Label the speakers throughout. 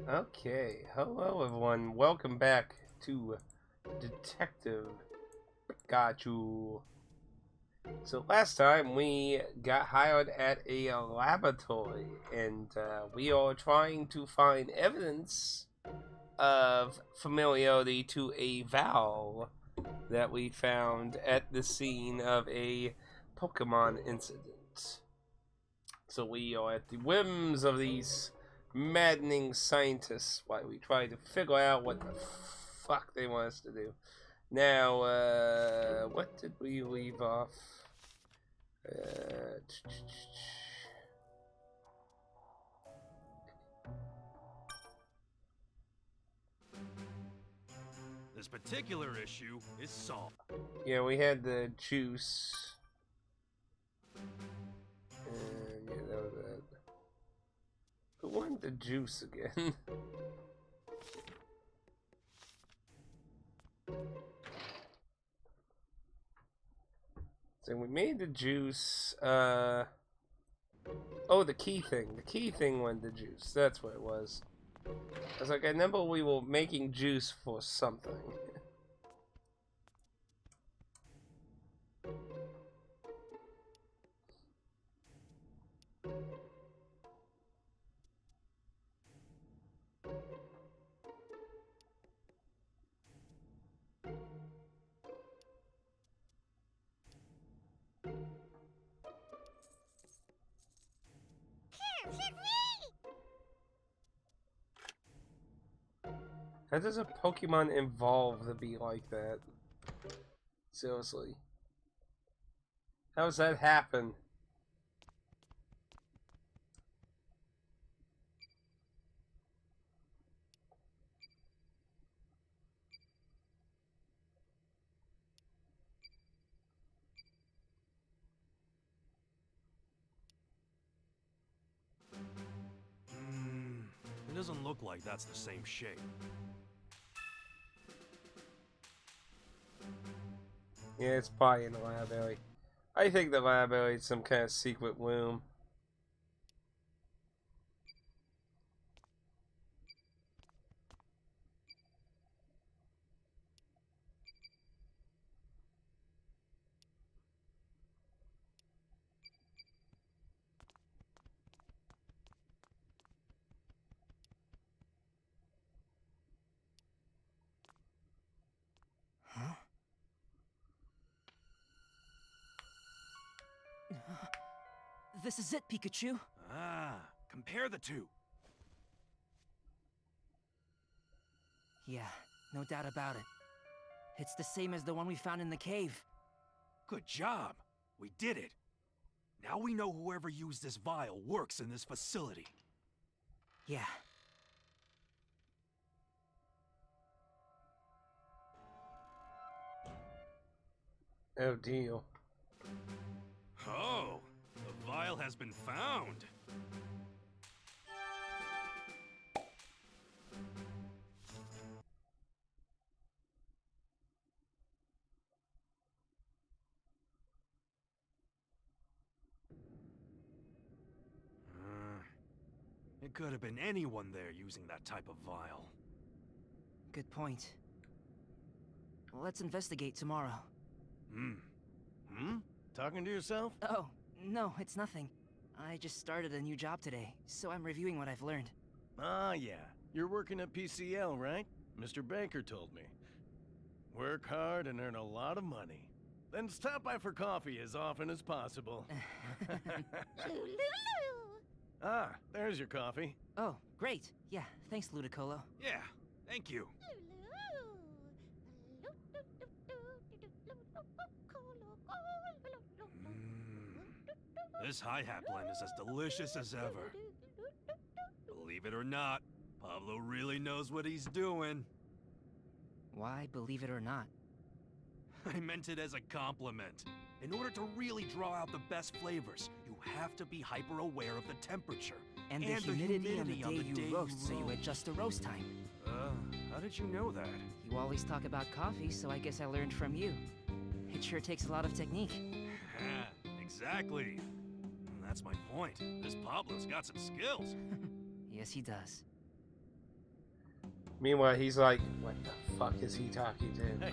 Speaker 1: Okay, hello everyone. Welcome back to Detective Pikachu. So last time we got hired at a laboratory, and we are trying to find evidence of familiarity to a vowel that we found at the scene of a Pokemon incident. So we are at the whims of these maddening scientists while we try to figure out what the fuck they want us to do. Now, what did we leave off? Uh,
Speaker 2: This particular issue is solved.
Speaker 1: yeah, we had the juice. And yeah, that was it. Who wanted the juice again? So we made the juice. Oh, the key thing. The key thing wanted the juice. That's what it was. I was like, I remember we were making juice for something. How does a Pokemon evolve to be like that? Seriously. How does that happen?
Speaker 2: It doesn't look like that's the same shape.
Speaker 1: Yeah, it's probably in the lab area. I think the lab area is some kind of secret room.
Speaker 3: Huh? This is it, Pikachu.
Speaker 2: Ah, compare the two.
Speaker 3: Yeah, no doubt about it. It's the same as the one we found in the cave.
Speaker 2: Good job. We did it. Now we know whoever used this vial works in this facility.
Speaker 3: Yeah.
Speaker 1: Oh, deal.
Speaker 2: Oh, the vial has been found. It could have been anyone there using that type of vial.
Speaker 3: Good point. Let's investigate tomorrow.
Speaker 4: Talking to yourself?
Speaker 3: Oh, no, it's nothing. I just started a new job today, so I'm reviewing what I've learned.
Speaker 4: Ah, yeah. You're working at PCL, right? Mr. Baker told me. Work hard and earn a lot of money. Then stop by for coffee as often as possible. Ah, there's your coffee.
Speaker 3: Oh, great. Yeah, thanks, Ludicolo.
Speaker 2: Yeah, thank you. This hi-hat blend is as delicious as ever. Believe it or not, Pablo really knows what he's doing.
Speaker 3: Why, believe it or not?
Speaker 2: I meant it as a compliment. In order to really draw out the best flavors, you have to be hyper-aware of the temperature.
Speaker 3: And the humidity on the day you roast, so you adjust the roast time.
Speaker 2: How did you know that?
Speaker 3: You always talk about coffee, so I guess I learned from you. It sure takes a lot of technique.
Speaker 2: Exactly. That's my point. This Pablo's got some skills.
Speaker 3: Yes, he does.
Speaker 1: Meanwhile, he's like, what the fuck is he talking to?
Speaker 4: Hey.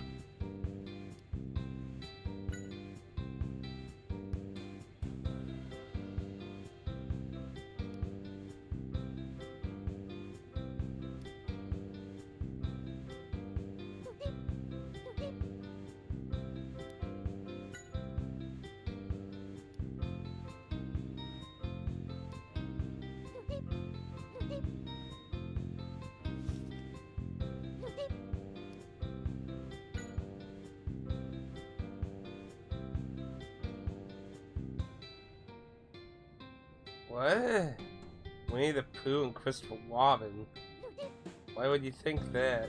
Speaker 1: What? Winnie the Pooh and Christopher Robin? Why would you think that?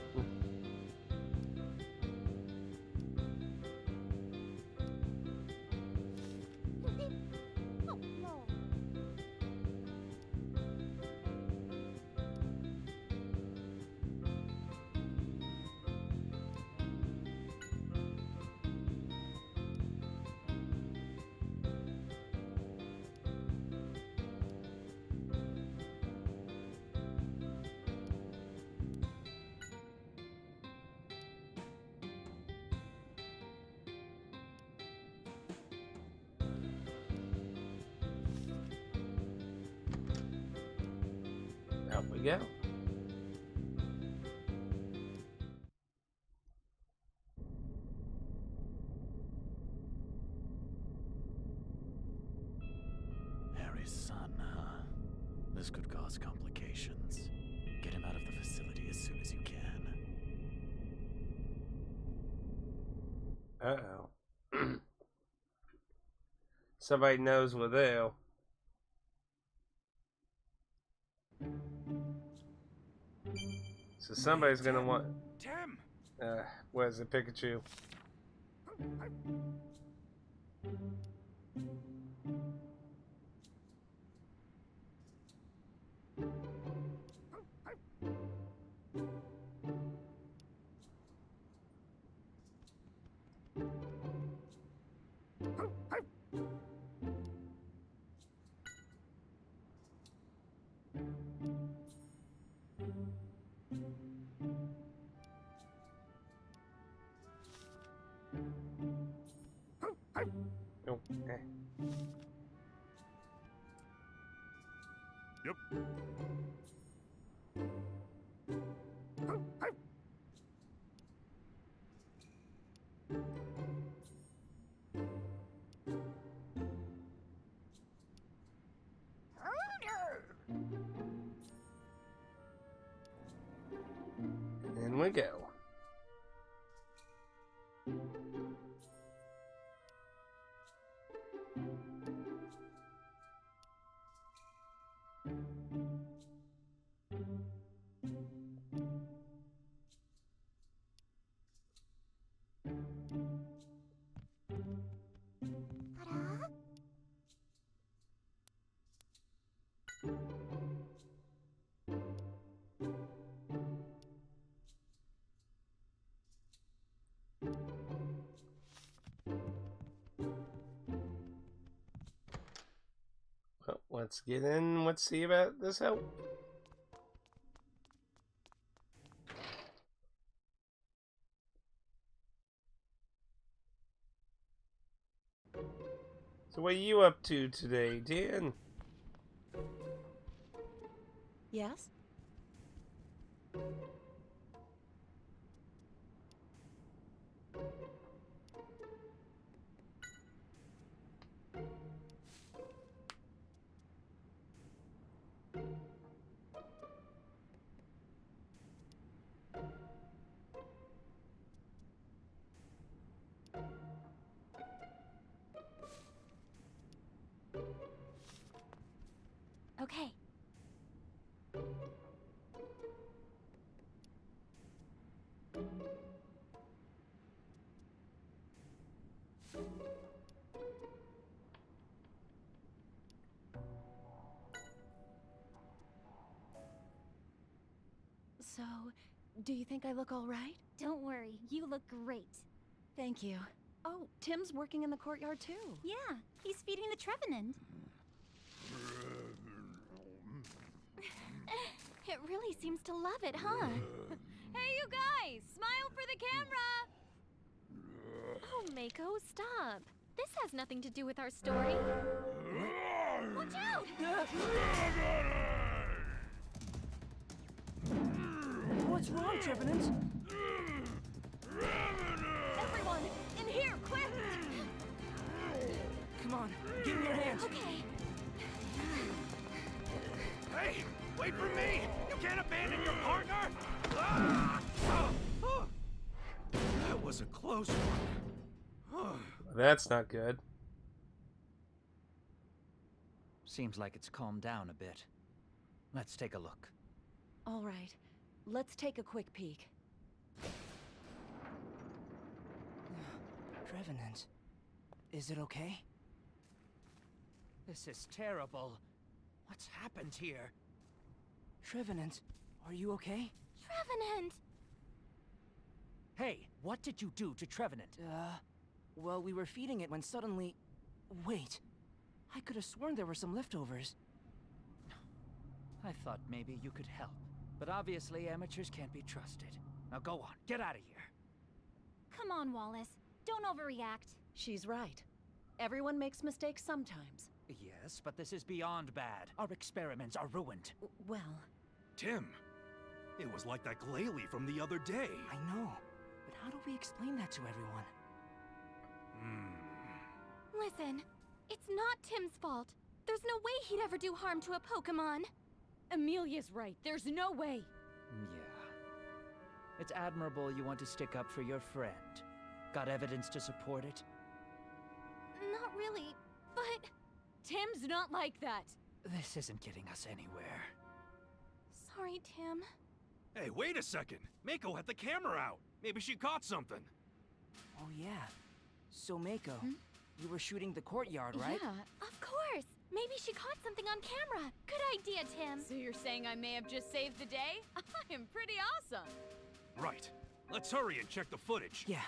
Speaker 1: Out we go.
Speaker 2: Harry's son, huh? This could cause complications. Get him out of the facility as soon as you can.
Speaker 1: Uh-oh. Somebody knows we're there. So somebody's gonna want...
Speaker 2: Tim!
Speaker 1: What is it, Pikachu? Oh, eh.
Speaker 2: Yep.
Speaker 1: In we go. Well, let's get in. Let's see about this help. So what are you up to today, Dan?
Speaker 5: Yes? Okay. So, do you think I look all right?
Speaker 6: Don't worry, you look great.
Speaker 5: Thank you. Oh, Tim's working in the courtyard too.
Speaker 6: Yeah, he's feeding the Trevenant. It really seems to love it, huh?
Speaker 5: Hey, you guys! Smile for the camera! Oh, Mako, stop. This has nothing to do with our story. Watch out!
Speaker 3: What's wrong, Trevenant?
Speaker 5: Everyone, in here, quick!
Speaker 3: Come on, give me your hands.
Speaker 5: Okay.
Speaker 2: Hey, wait for me! You can't abandon your partner! Ah! That was a close one.
Speaker 1: That's not good.
Speaker 7: Seems like it's calmed down a bit. Let's take a look.
Speaker 5: All right, let's take a quick peek.
Speaker 3: Trevenant, is it okay?
Speaker 7: This is terrible. What's happened here?
Speaker 3: Trevenant, are you okay?
Speaker 6: Trevenant!
Speaker 7: Hey, what did you do to Trevenant?
Speaker 3: Well, we were feeding it when suddenly... Wait, I could have sworn there were some leftovers.
Speaker 7: I thought maybe you could help. But obviously amateurs can't be trusted. Now go on, get out of here.
Speaker 6: Come on, Wallace. Don't overreact.
Speaker 5: She's right. Everyone makes mistakes sometimes.
Speaker 7: Yes, but this is beyond bad. Our experiments are ruined.
Speaker 5: Well,
Speaker 2: Tim, it was like that glalie from the other day.
Speaker 3: I know, but how do we explain that to everyone?
Speaker 6: Listen, it's not Tim's fault. There's no way he'd ever do harm to a Pokemon.
Speaker 5: Amelia's right. There's no way.
Speaker 7: Yeah. It's admirable you want to stick up for your friend. Got evidence to support it?
Speaker 6: Not really, but...
Speaker 5: Tim's not like that.
Speaker 7: This isn't getting us anywhere.
Speaker 6: Sorry, Tim.
Speaker 2: Hey, wait a second. Mako had the camera out. Maybe she caught something.
Speaker 3: Oh yeah. So Mako, you were shooting the courtyard, right?
Speaker 6: Yeah, of course. Maybe she caught something on camera. Good idea, Tim.
Speaker 5: So you're saying I may have just saved the day? I am pretty awesome.
Speaker 2: Right. Let's hurry and check the footage.
Speaker 3: Yeah.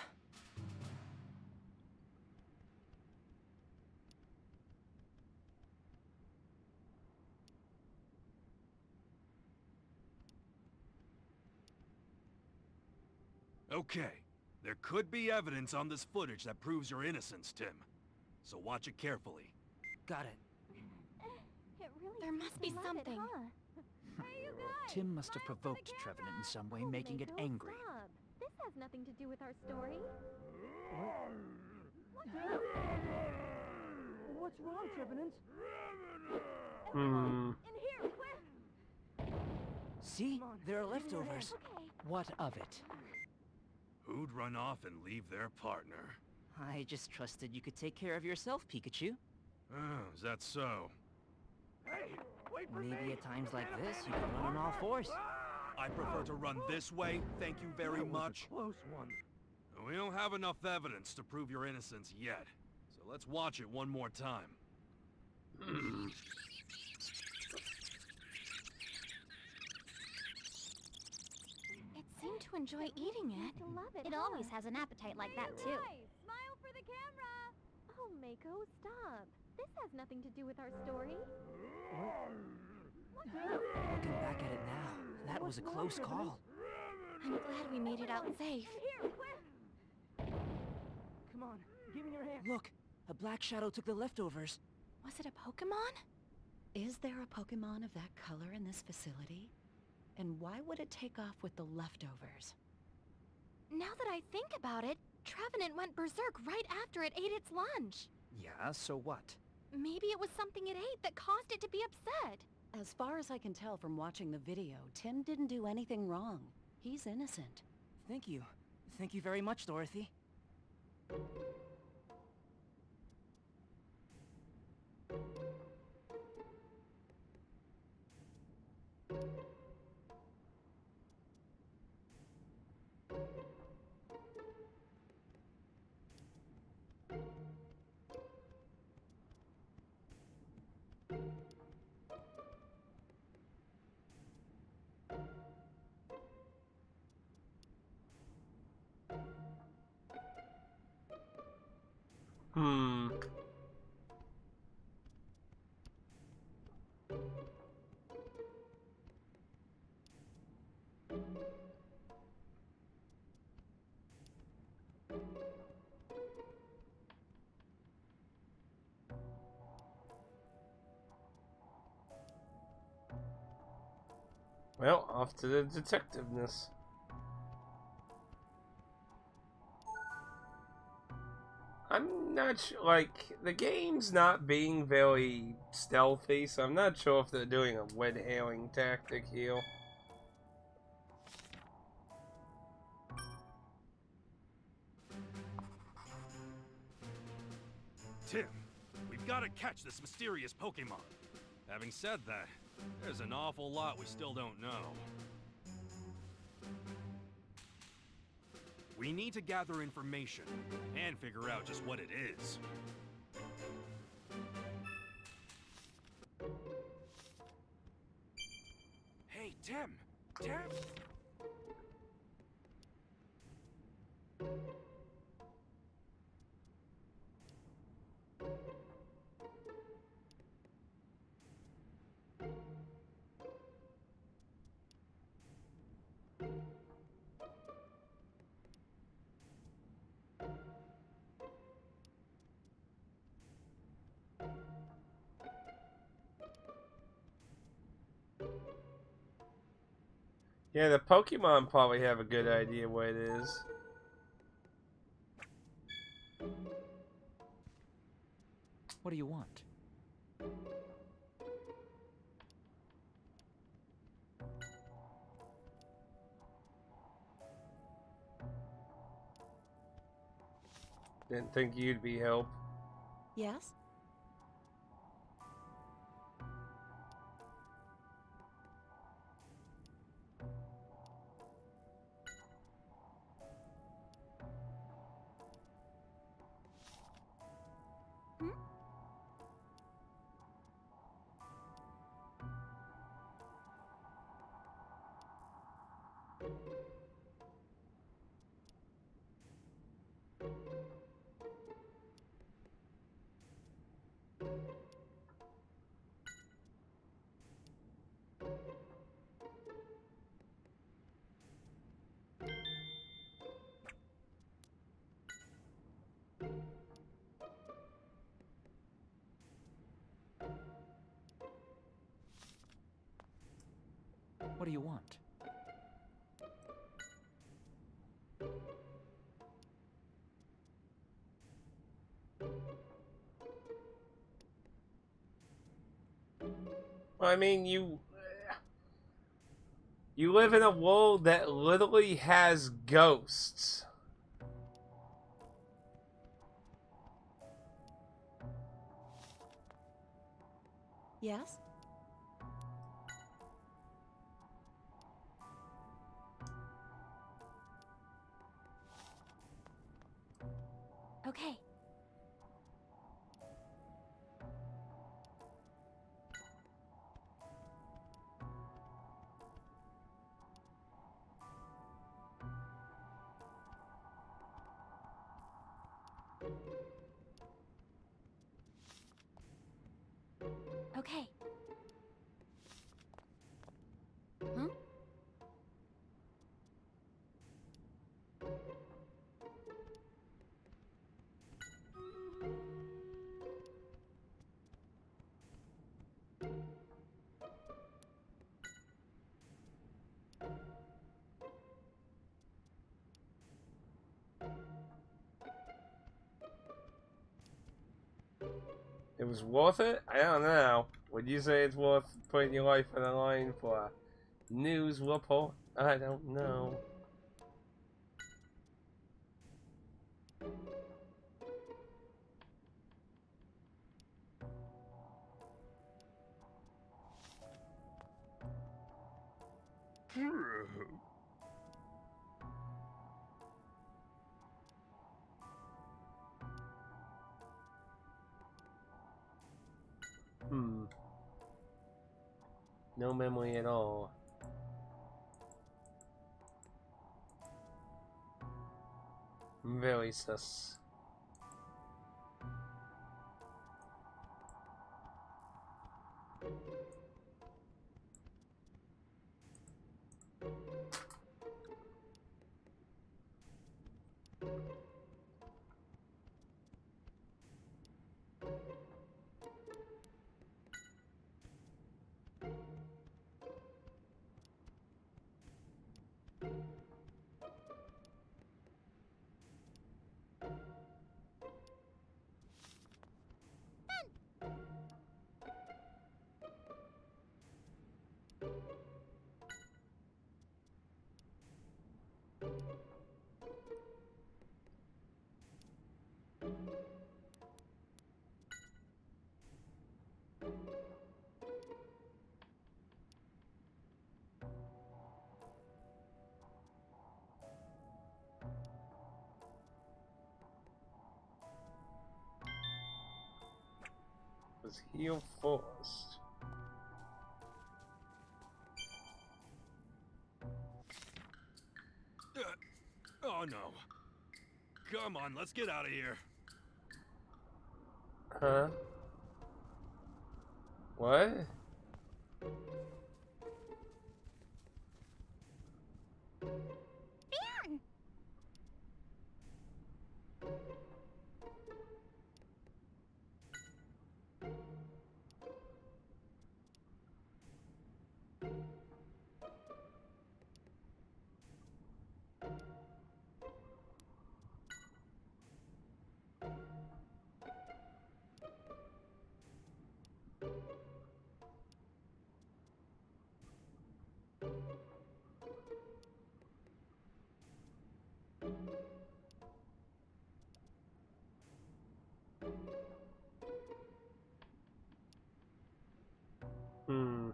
Speaker 2: Okay. There could be evidence on this footage that proves your innocence, Tim. So watch it carefully.
Speaker 3: Got it.
Speaker 6: It really there must be something.
Speaker 5: Hey, you guys!
Speaker 7: Tim must have
Speaker 5: Smile for
Speaker 7: provoked
Speaker 5: the
Speaker 7: Trevenant
Speaker 5: camera!
Speaker 7: in some way,
Speaker 6: Oh,
Speaker 7: making it
Speaker 6: Mako,
Speaker 7: angry.
Speaker 6: stop. This has nothing to do with our story.
Speaker 3: What's wrong, Trevenant?
Speaker 1: Hmm.
Speaker 5: In here, quick!
Speaker 3: See? There are leftovers.
Speaker 6: Okay.
Speaker 7: What of it?
Speaker 2: Who'd run off and leave their partner?
Speaker 3: I just trusted you could take care of yourself, Pikachu.
Speaker 2: Oh, is that so? Hey, wait for
Speaker 3: Maybe at times like this, you can run on all fours.
Speaker 2: I prefer to run this way, thank you very much.
Speaker 4: Close one.
Speaker 2: We don't have enough evidence to prove your innocence yet. So let's watch it one more time.
Speaker 6: It seemed to enjoy eating it. It always has an appetite like that, too.
Speaker 5: Guys, smile for the camera!
Speaker 6: Oh, Mako, stop. This has nothing to do with our story.
Speaker 3: Looking back at it now, that was a close call.
Speaker 6: I'm glad we made it out safe.
Speaker 5: Here, quick!
Speaker 3: Come on, give me your hand. Look, a black shadow took the leftovers.
Speaker 6: Was it a Pokemon?
Speaker 5: Is there a Pokemon of that color in this facility? And why would it take off with the leftovers?
Speaker 6: Now that I think about it, Trevenant went berserk right after it ate its lunch.
Speaker 7: Yeah, so what?
Speaker 6: Maybe it was something it ate that caused it to be upset.
Speaker 5: As far as I can tell from watching the video, Tim didn't do anything wrong. He's innocent.
Speaker 3: Thank you. Thank you very much, Dorothy.
Speaker 1: Well, off to the detectiveness. I'm not sure, like, the game's not being very stealthy, so I'm not sure if they're doing a red herring tactic here.
Speaker 2: Tim, we've got to catch this mysterious Pokemon. Having said that, there's an awful lot we still don't know. We need to gather information and figure out just what it is. Hey, Tim! Tim!
Speaker 1: Yeah, the Pokemon probably have a good idea what it is.
Speaker 7: What do you want?
Speaker 1: Didn't think you'd be help.
Speaker 6: Yes? Hmm?
Speaker 7: What do you want?
Speaker 1: Well, I mean, you live in a world that literally has ghosts.
Speaker 6: Yes? Okay. Okay. Huh?
Speaker 1: It was worth it? I don't know. Would you say it's worth putting your life on the line for a news report? I don't know. No memory at all. Very sus. Let's heal first.
Speaker 2: Oh no. Come on, let's get out of here.
Speaker 1: Huh? What? Hmm.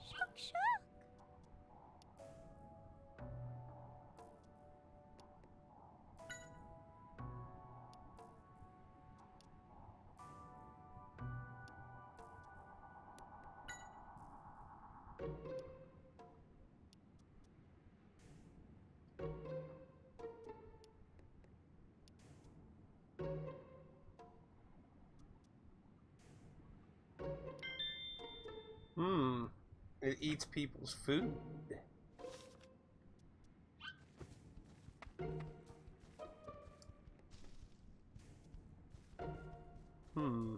Speaker 6: Shook, shook.
Speaker 1: Hmm. It eats people's food. Hmm.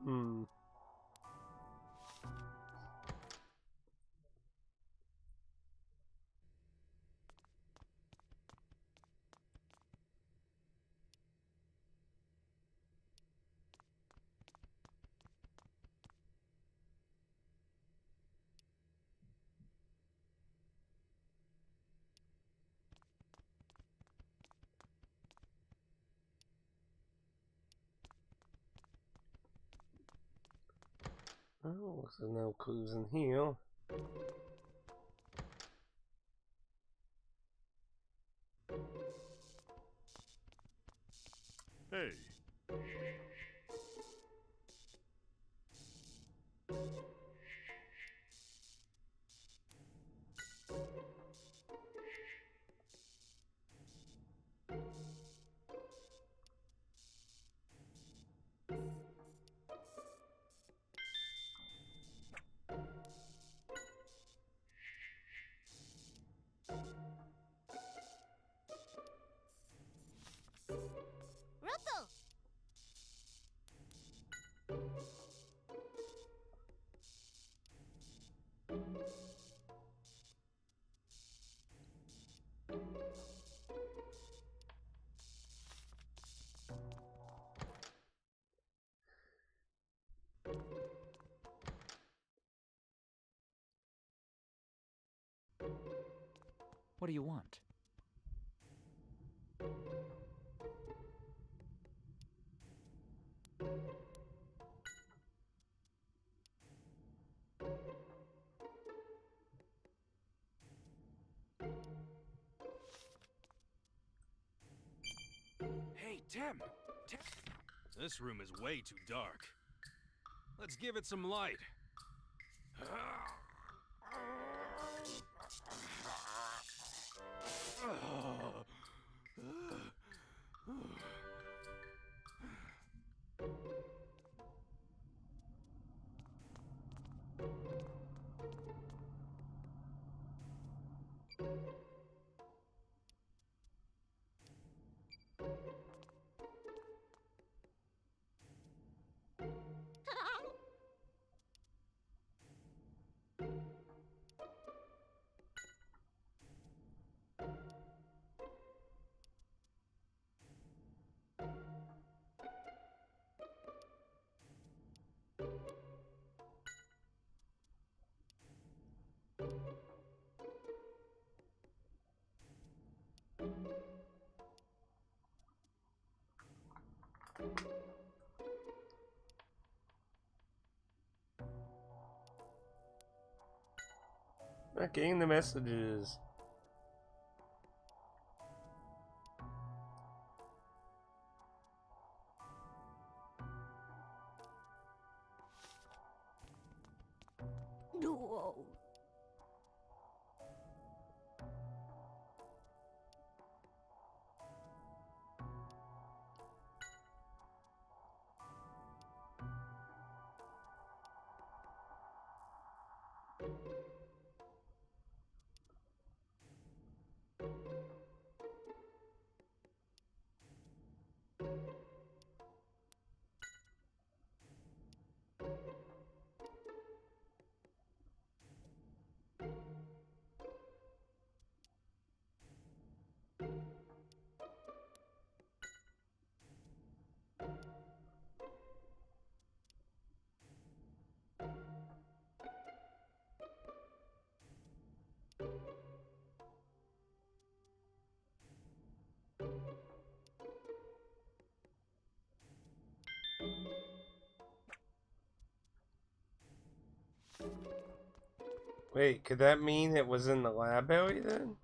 Speaker 1: Hmm. Oh, so no clues in here.
Speaker 2: Hey.
Speaker 6: Russell!
Speaker 7: What do you want?
Speaker 2: Hey, Tim. Tim. This room is way too dark. Let's give it some light.
Speaker 1: Not getting the messages.
Speaker 6: No.
Speaker 1: Wait, could that mean it was in the lab area then?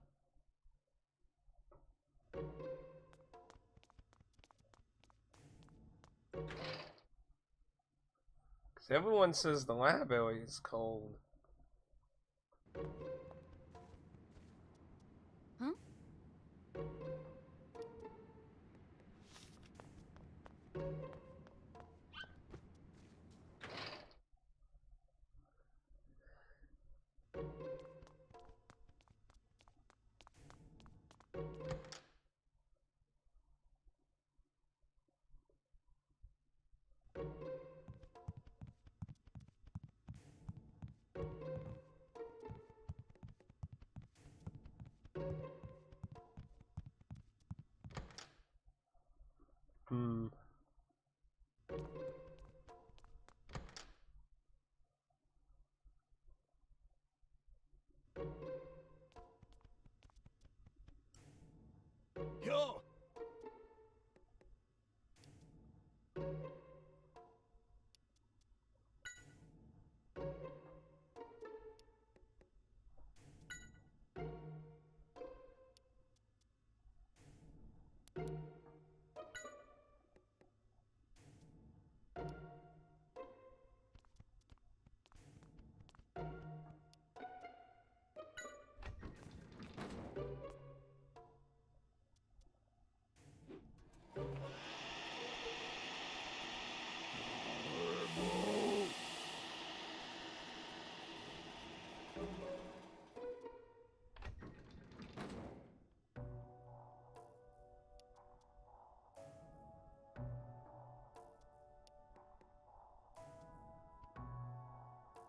Speaker 1: Because everyone says the lab area is cold.
Speaker 6: Huh?
Speaker 1: Hmm.
Speaker 4: Yo!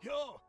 Speaker 4: Yo!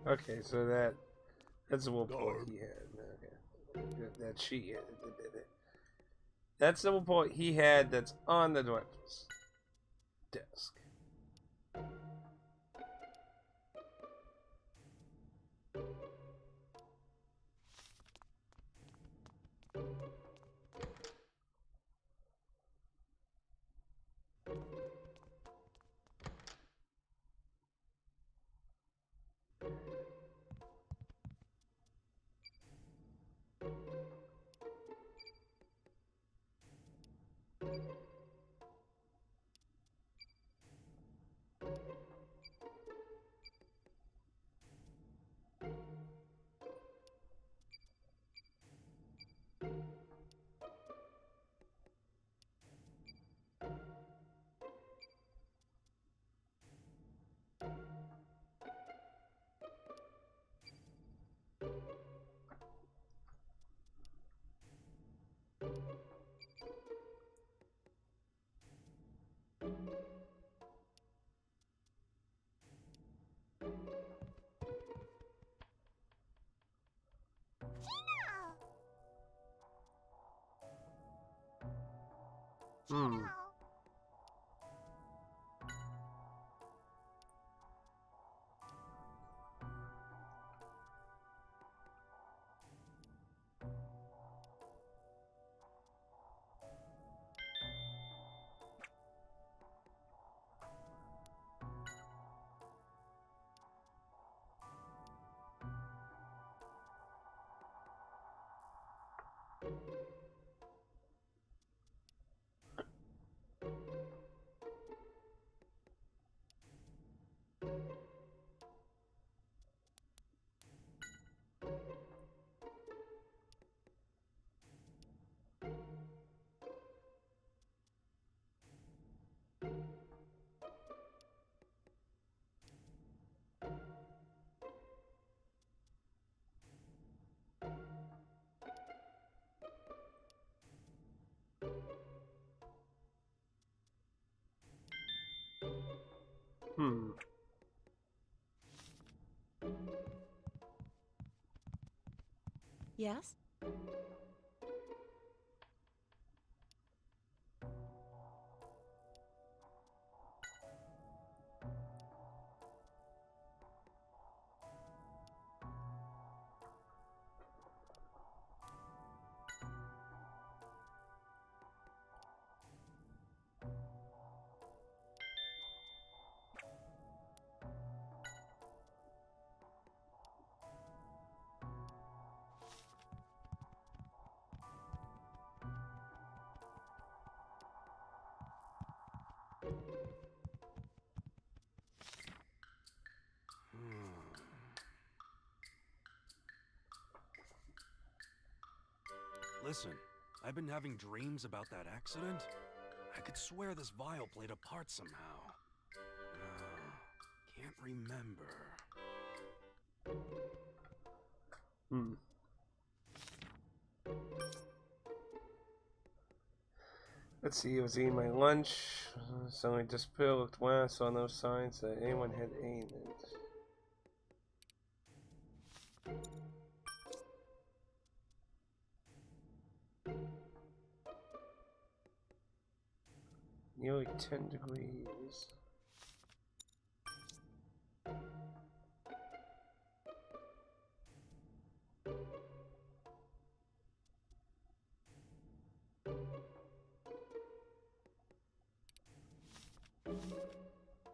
Speaker 1: Okay, so that That's the report he had. Okay. That she had. That's the report he had that's on the director's desk. Hmm. Hmm.
Speaker 3: Yes?
Speaker 2: Listen, I've been having dreams about that accident. I could swear this vial played a part somehow. Can't remember.
Speaker 1: Hmm. Let's see, I was eating my lunch. Suddenly disappeared, looked around, saw no signs that anyone had eaten it. Nearly 10 degrees.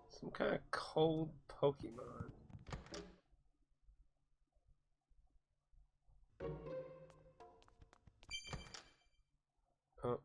Speaker 1: Some kind of cold Pokemon. Oh.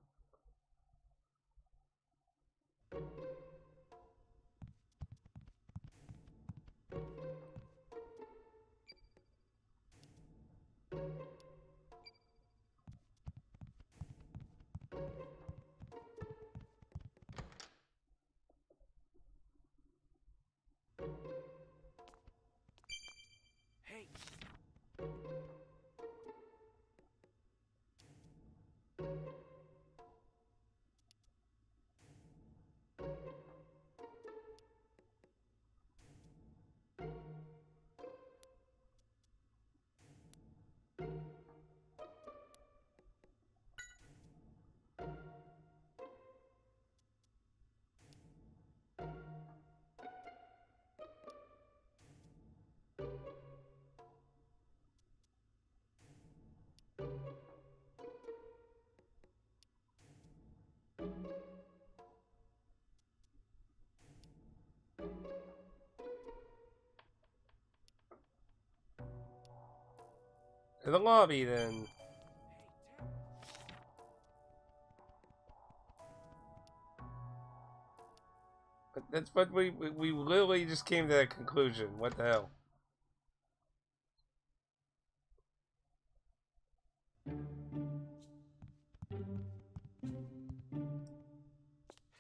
Speaker 1: To the lobby then. But that's what we literally just came to that conclusion. What the hell?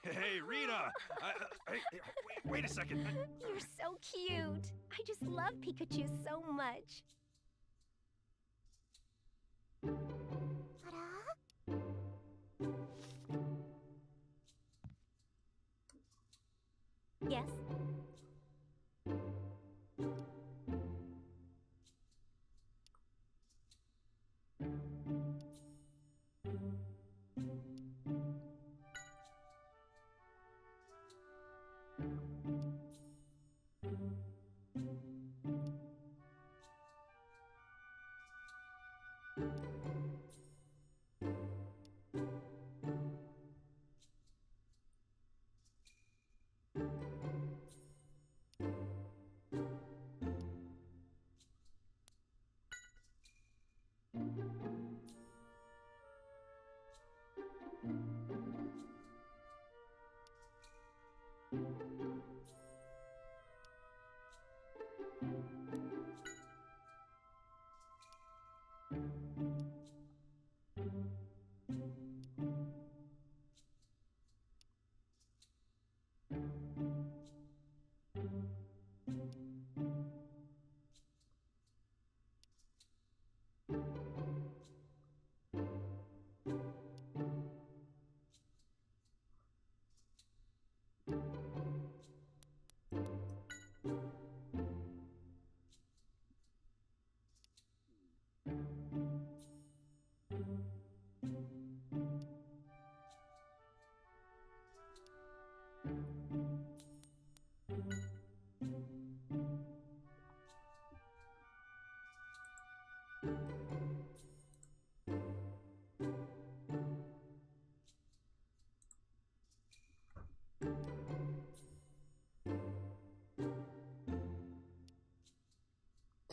Speaker 2: Hey, Rita! Wait a second.
Speaker 6: You're so cute. I just love Pikachu so much. Ta-da! Yes?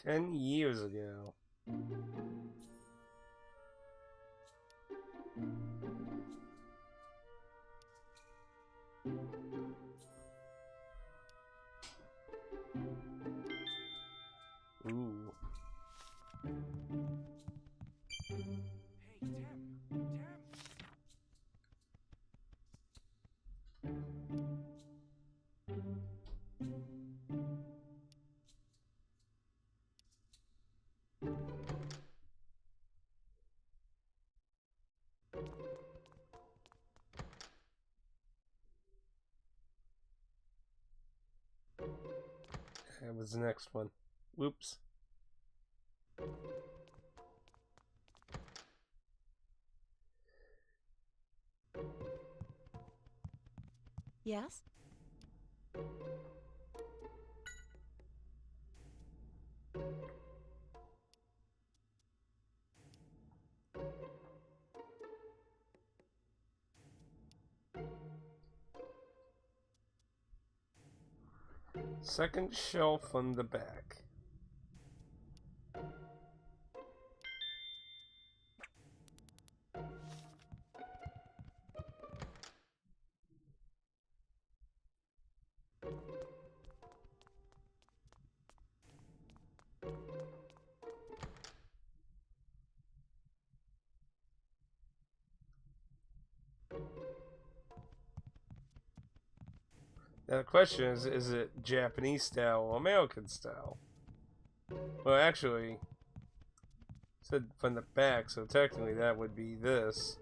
Speaker 1: Ten years ago. Ooh.
Speaker 2: Hey, Tim.
Speaker 1: That was the next one. Whoops.
Speaker 3: Yes?
Speaker 1: Second shelf on the back. Now the question is it Japanese style or American style? Well, actually, it said from the back, so technically that would be this.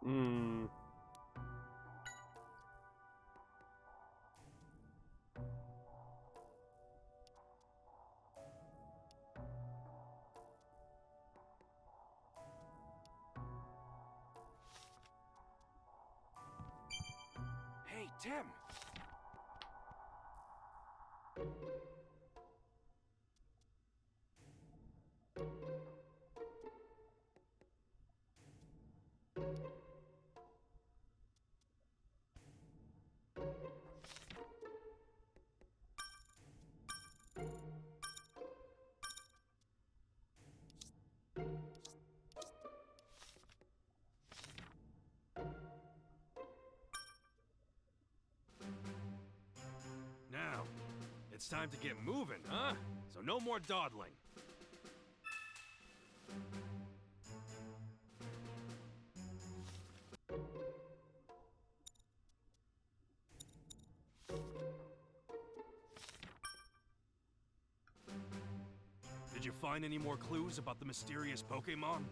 Speaker 1: Hmm.
Speaker 2: Hey, Tim! Now, it's time to get moving, huh? So no more dawdling. Did you find any more clues about the mysterious Pokemon?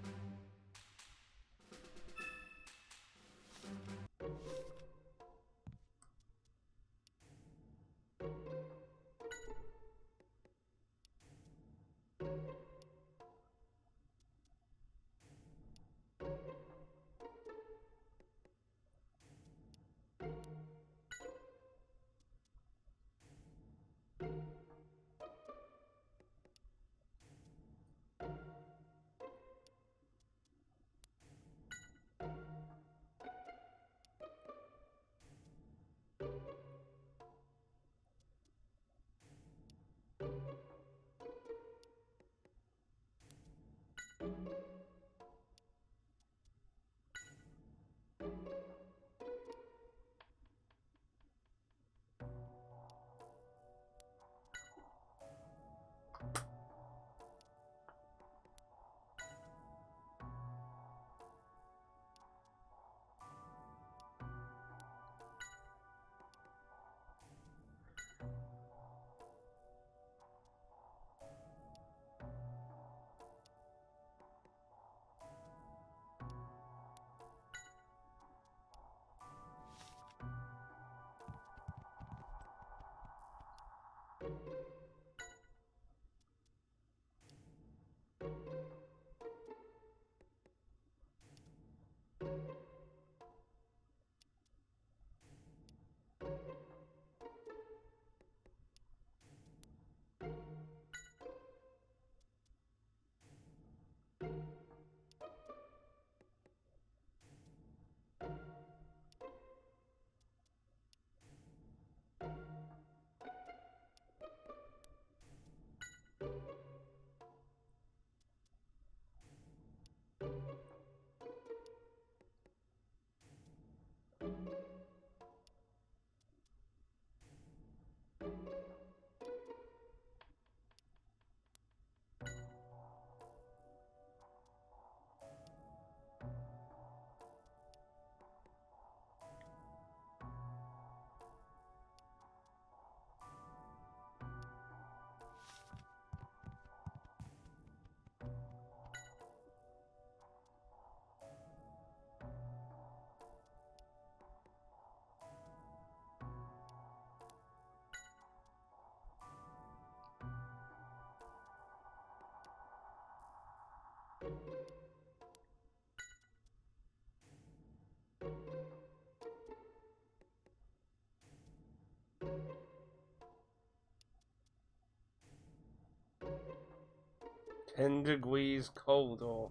Speaker 1: $10 colder.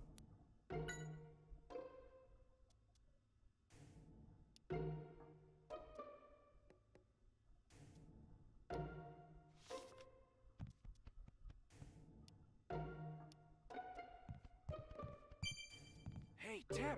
Speaker 2: Hey, Tim!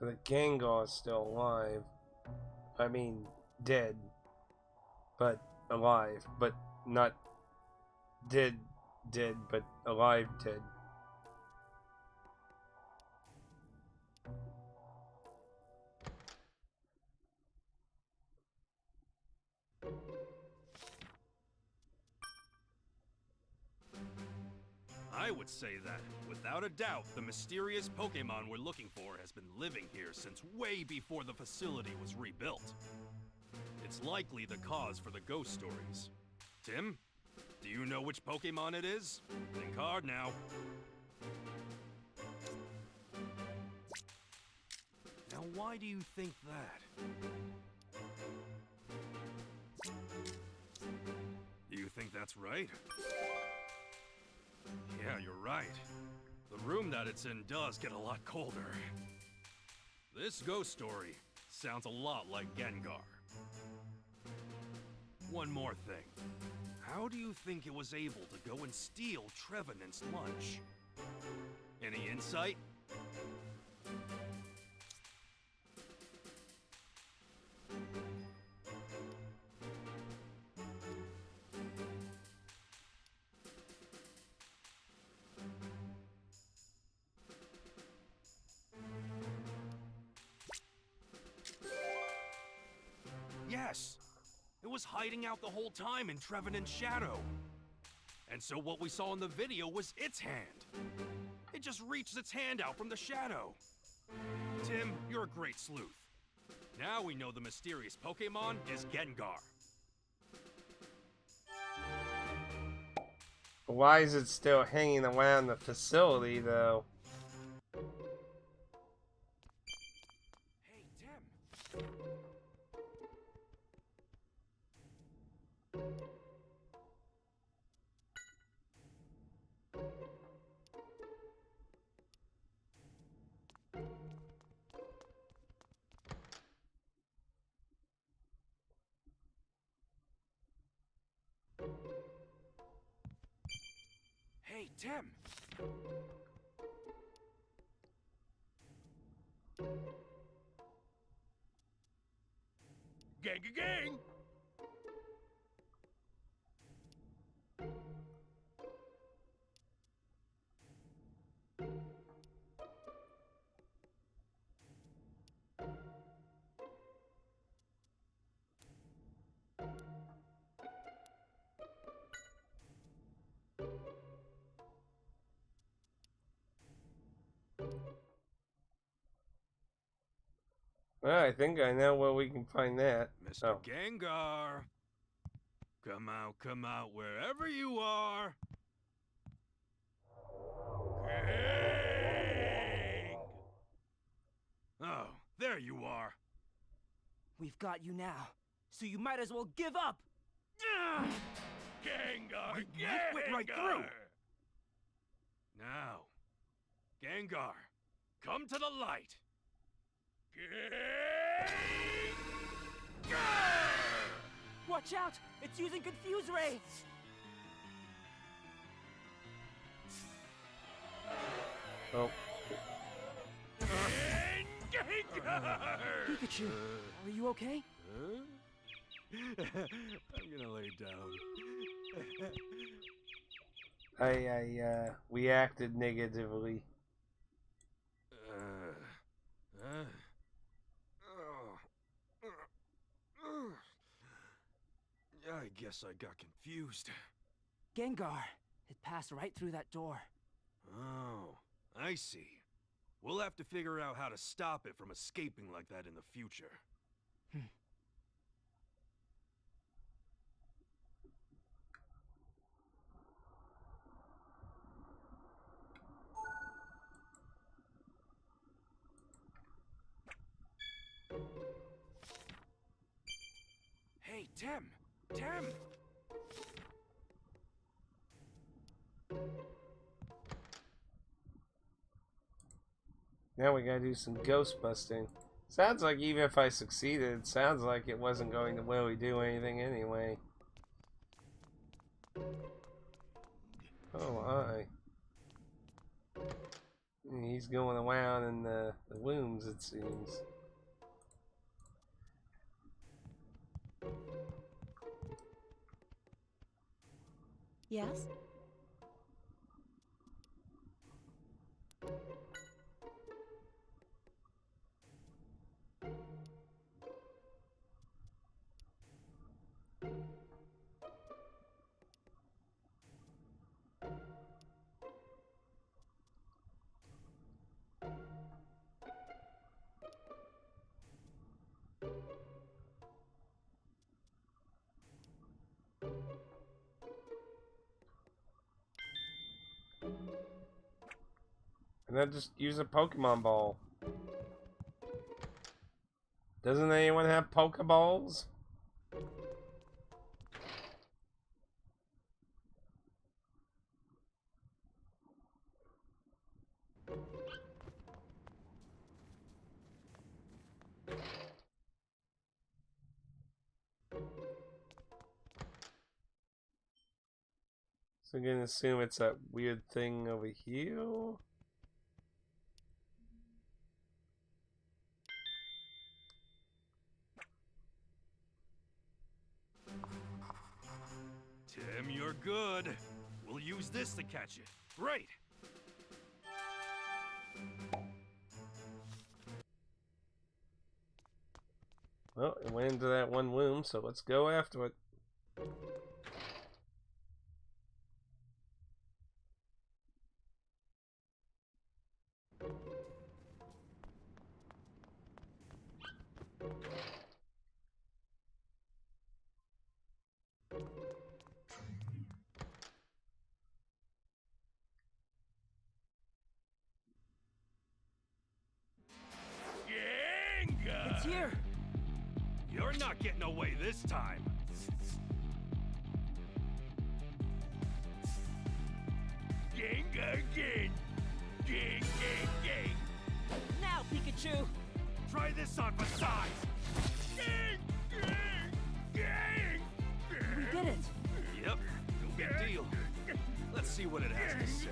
Speaker 1: So the Gengar's still alive. I mean, dead. But alive. But not dead, dead, but alive, dead.
Speaker 2: I would say that, without a doubt, the mysterious Pokemon we're looking for has been living here since way before the facility was rebuilt. It's likely the cause for the ghost stories. Tim, do you know which Pokemon it is? Think hard now. Now, why do you think that? Do you think that's right? Yeah, you're right. The room that it's in does get a lot colder. This ghost story sounds a lot like Gengar. One more thing. How do you think it was able to go and steal Trevenant's lunch? Any insight? Yes! It was hiding out the whole time in Trevenant's shadow. And so what we saw in the video was its hand. It just reached its hand out from the shadow. Tim, you're a great sleuth. Now we know the mysterious Pokemon is Gengar.
Speaker 1: Why is it still hanging around the facility, though?
Speaker 2: Hey, Tim! Hey, Tim!
Speaker 4: Gang!
Speaker 1: Well, I think I know where we can find that.
Speaker 2: Mr.
Speaker 1: Oh.
Speaker 2: Gengar! Come out, wherever you are!
Speaker 4: Gang!
Speaker 2: Oh, there you are!
Speaker 3: We've got you now, so you might as well give up!
Speaker 4: Gengar!
Speaker 2: went right through. Now, Gengar, come to the light!
Speaker 3: Watch out! It's using Confuse Ray!
Speaker 1: Oh.
Speaker 3: Pikachu, are you okay?
Speaker 2: I'm gonna lay down.
Speaker 1: I reacted negatively.
Speaker 2: I guess I got confused.
Speaker 3: Gengar, it passed right through that door.
Speaker 2: Oh, I see. We'll have to figure out how to stop it from escaping like that in the future. Hey, Tim! Tim!
Speaker 1: Now we gotta do some ghost busting. Sounds like even if I succeeded, it sounds like it wasn't going to really do anything anyway. Oh, hi. He's going around in the looms, it seems.
Speaker 6: Yes?
Speaker 1: And then just use a Pokemon ball. Doesn't anyone have Pokeballs? So I'm gonna assume it's that weird thing over here.
Speaker 2: Tim, you're good. We'll use this to catch it. Great.
Speaker 1: Well, it went into that one room, so let's go after it.
Speaker 3: It's here!
Speaker 2: You're not getting away this time. Gengar again. Gang, gang, gang.
Speaker 3: Now, Pikachu!
Speaker 2: Try this on for size. Gang, gang, gang.
Speaker 3: We did it!
Speaker 2: Yep, no big deal. Let's see what it has to say.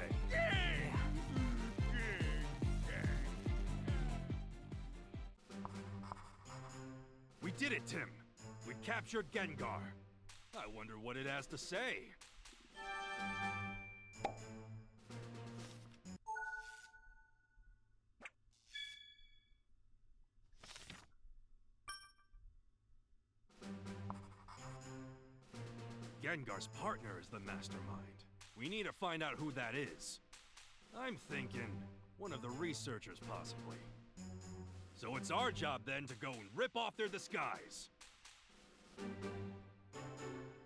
Speaker 2: We did it, Tim. We captured Gengar. I wonder what it has to say. Gengar's partner is the mastermind. We need to find out who that is. I'm thinking one of the researchers, possibly. So it's our job then to go and rip off their disguise.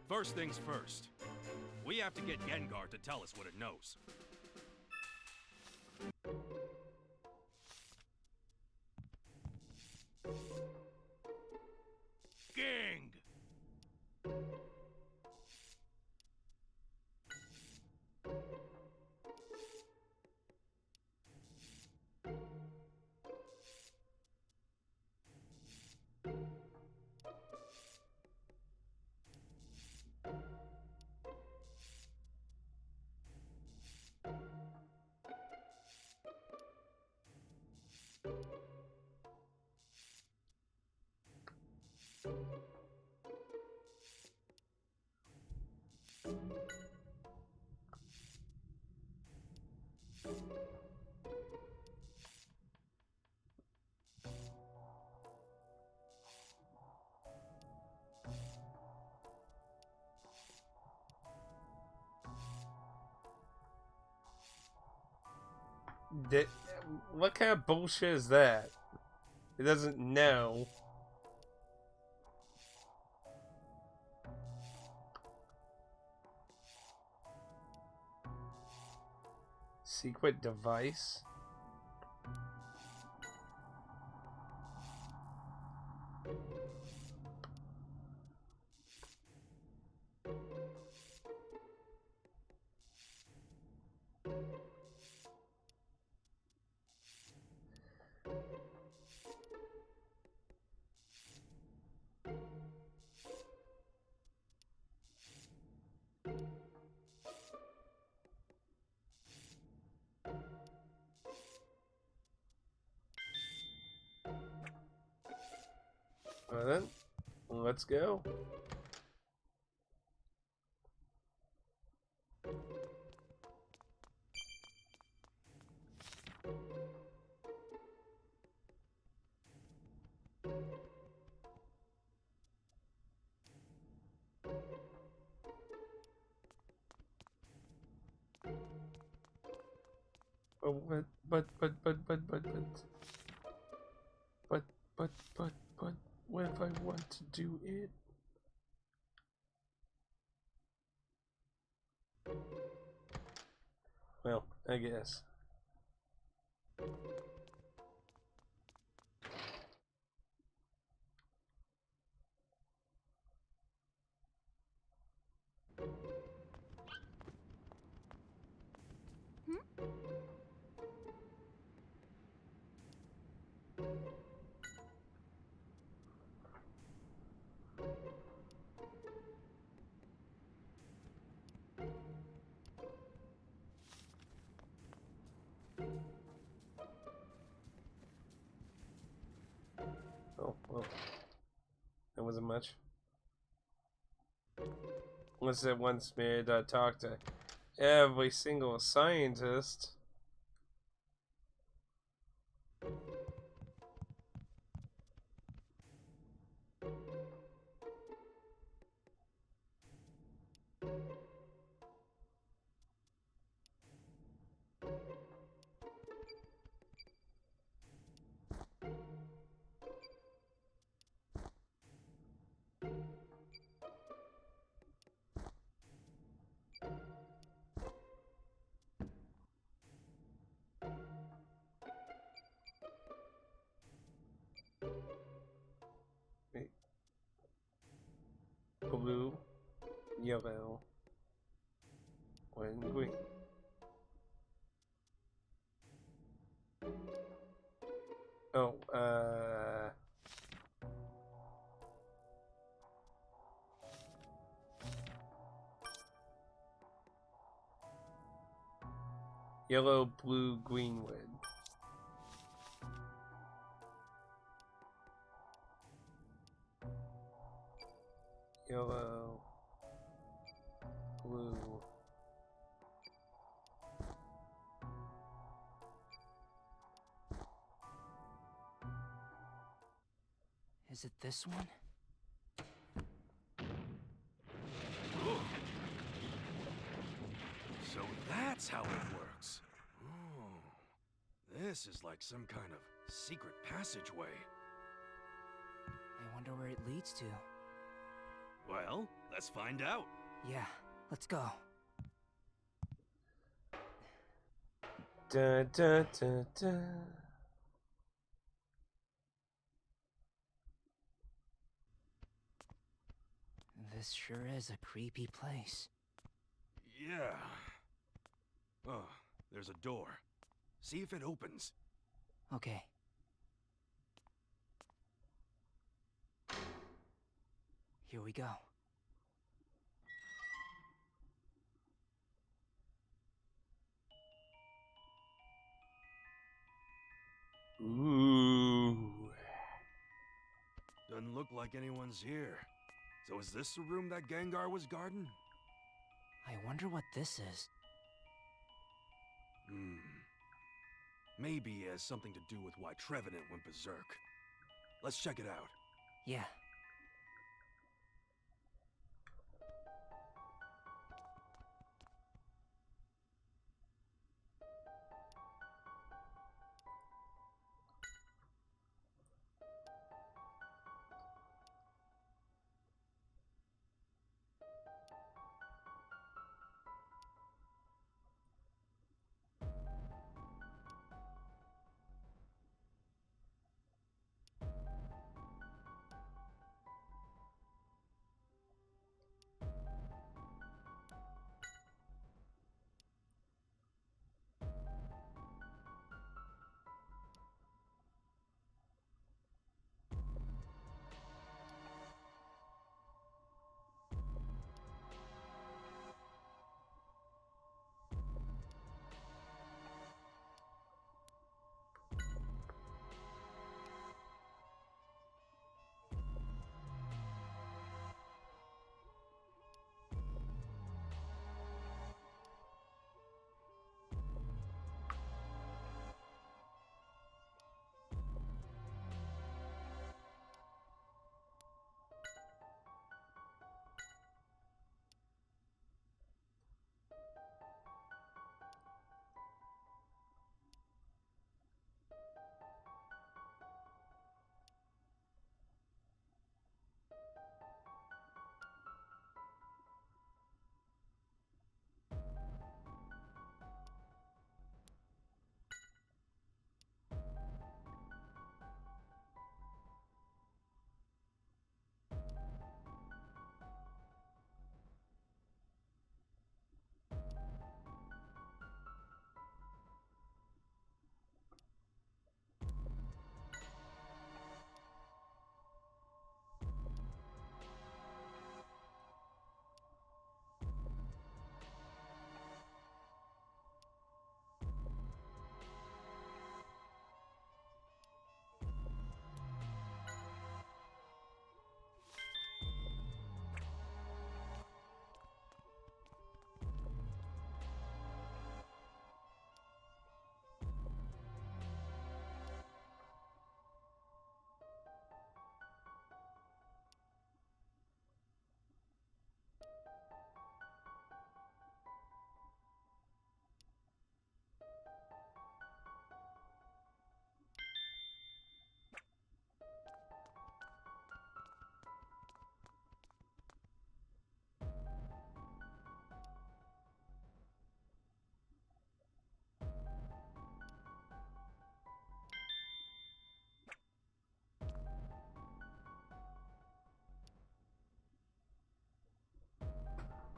Speaker 2: First things first. We have to get Gengar to tell us what it knows. Gang!
Speaker 1: What kind of bullshit is that? It doesn't know. Secret device? Well then, let's go. Oh, but, what if I want to do it? Well, I guess. Oh, well. That wasn't much. Unless it wants me to talk to every single scientist. Wait. Blue, yellow, and green. Oh, yellow, blue, green wood. Yellow, blue.
Speaker 3: Is it this one?
Speaker 2: So that's how it works. Oh, this is like some kind of secret passageway.
Speaker 3: I wonder where it leads to.
Speaker 2: Well, let's find out.
Speaker 3: Yeah, let's go.
Speaker 1: Da da da da.
Speaker 3: This sure is a creepy place.
Speaker 2: Yeah. Oh, there's a door. See if it opens.
Speaker 3: Okay. Here we go.
Speaker 1: Ooh.
Speaker 2: Doesn't look like anyone's here. So is this the room that Gengar was guarding?
Speaker 3: I wonder what this is.
Speaker 2: Maybe it has something to do with why Trevenant went berserk. Let's check it out.
Speaker 3: Yeah.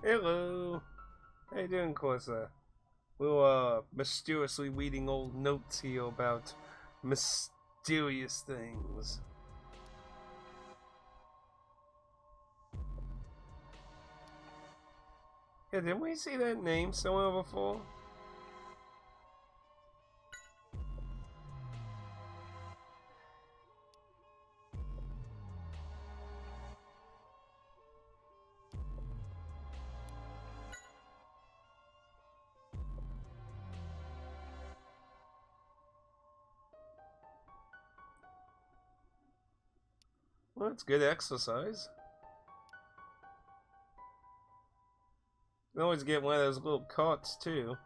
Speaker 1: Hello. How you doing, Corsa? We're mysteriously reading old notes here about mysterious things. Yeah, didn't we see that name somewhere before? Well, it's good exercise. You can always get one of those little carts, too.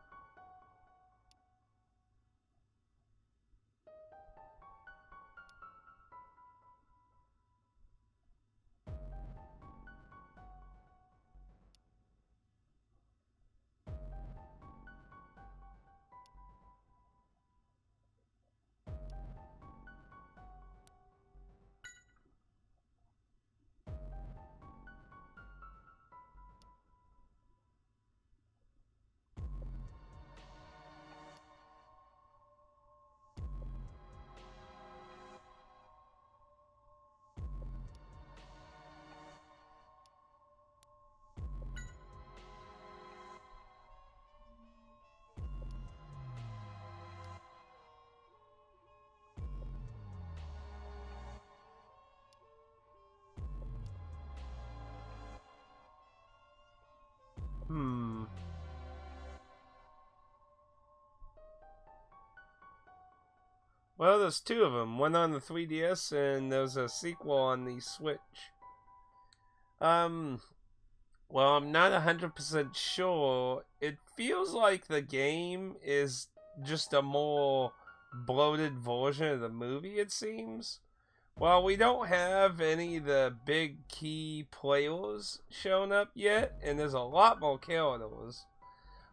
Speaker 1: Well, there's two of them. One on the 3DS, and there's a sequel on the Switch. Well, I'm not 100% sure. It feels like the game is just a more bloated version of the movie, it seems. Well, we don't have any of the big key players shown up yet, and there's a lot more characters.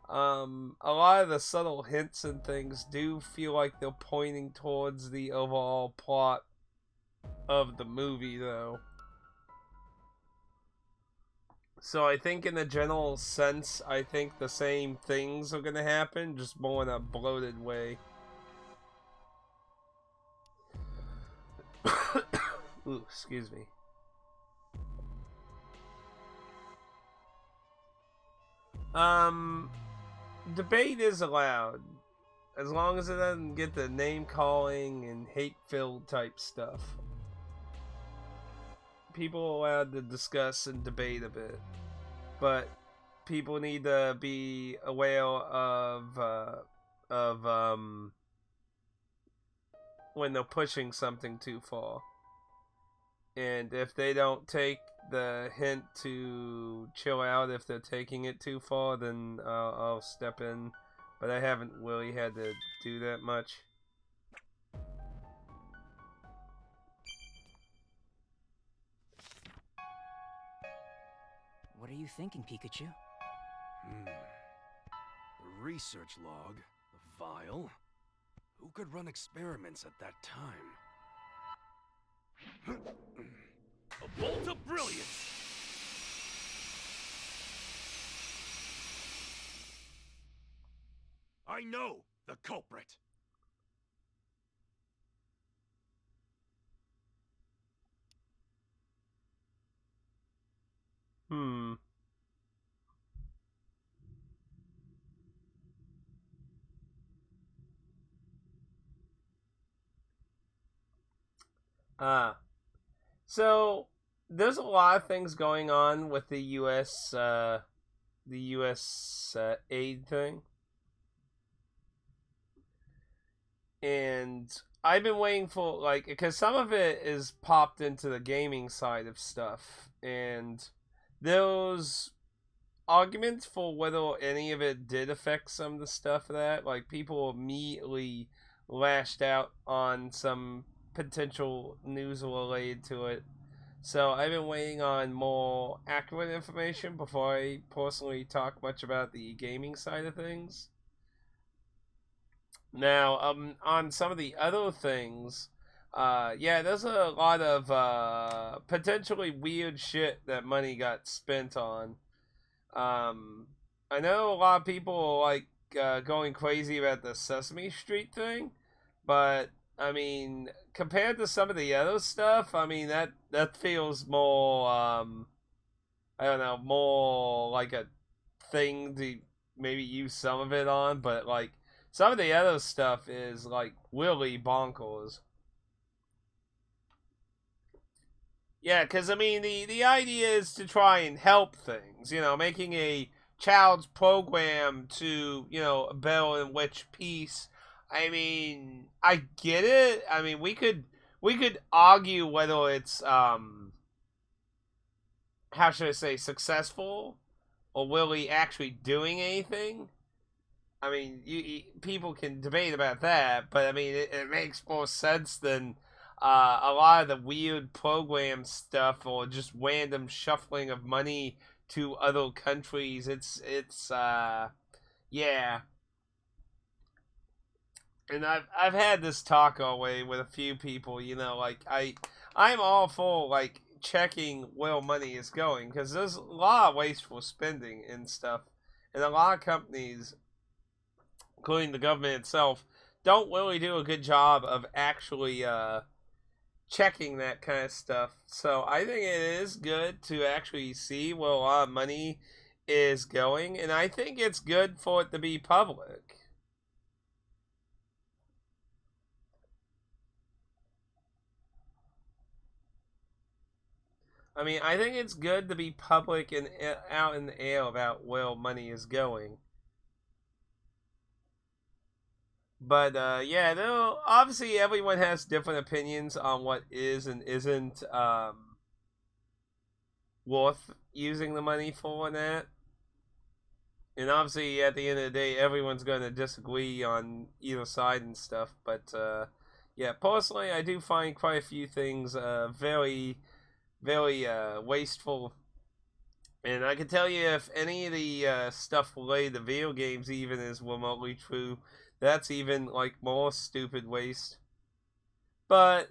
Speaker 1: A lot of the subtle hints and things do feel like they're pointing towards the overall plot of the movie, though. So I think in the general sense, I think the same things are gonna happen, just more in a bloated way. Ooh, excuse me. Debate is allowed, as long as it doesn't get the name calling and hate-filled type stuff. People are allowed to discuss and debate a bit, but people need to be aware of when they're pushing something too far. And if they don't take the hint to chill out if they're taking it too far, then I'll step in. But I haven't really had to do that much.
Speaker 3: What are you thinking, Pikachu?
Speaker 2: The research log, the vial. Who could run experiments at that time? A bolt of brilliance! I know the culprit!
Speaker 1: So there's a lot of things going on with the U.S. Aid thing, and I've been waiting for because some of it is popped into the gaming side of stuff, and those arguments for whether any of it did affect some of the stuff that people immediately lashed out on some potential news related to it. So I've been waiting on more accurate information before I personally talk much about the gaming side of things. Now, on some of the other things, yeah, there's a lot of potentially weird shit that money got spent on. I know a lot of people like going crazy about the Sesame Street thing, but I mean, compared to some of the other stuff, I mean that feels more I don't know, more like a thing to maybe use some of it on, but like some of the other stuff is like really bonkers. Yeah, because I mean, the idea is to try and help things, you know, making a child's program to, you know, better enrich peace. I mean, I get it. I mean, we could argue whether it's how should I say, successful or really actually doing anything. I mean, people can debate about that, but I mean, it makes more sense than a lot of the weird program stuff or just random shuffling of money to other countries. It's yeah. And I've had this talk already with a few people. You know, like I'm all for like checking where money is going because there's a lot of wasteful spending and stuff, and a lot of companies, including the government itself, don't really do a good job of actually checking that kind of stuff. So I think it is good to actually see where a lot of money is going, and I think it's good for it to be public. I mean, I think it's good to be public and out in the air about where money is going. But yeah, though obviously everyone has different opinions on what is and isn't worth using the money for and that. And obviously, at the end of the day, everyone's going to disagree on either side and stuff. But yeah, personally, I do find quite a few things very, very wasteful. And I can tell you, if any of the stuff related to video games even is remotely true, that's even like more stupid waste. But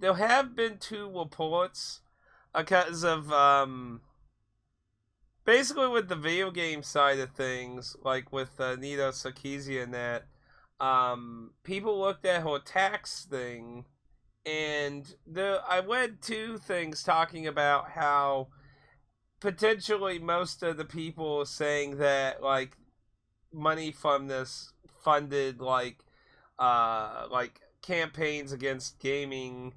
Speaker 1: there have been two reports because of basically with the video game side of things, like with Nito Sarkeesian and that, people looked at her tax thing, and I read two things talking about how potentially most of the people saying that like money from this funded like campaigns against gaming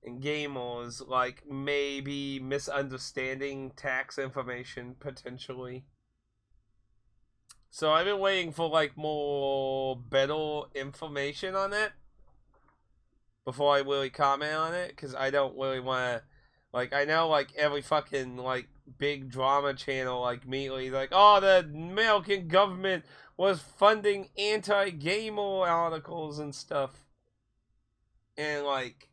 Speaker 1: and gamers like maybe misunderstanding tax information potentially. So I've been waiting for like more better information on it before I really comment on it because I don't really want to. Like I know like every fucking like big drama channel like immediately like, oh, the American government was funding anti-gamer articles and stuff, and like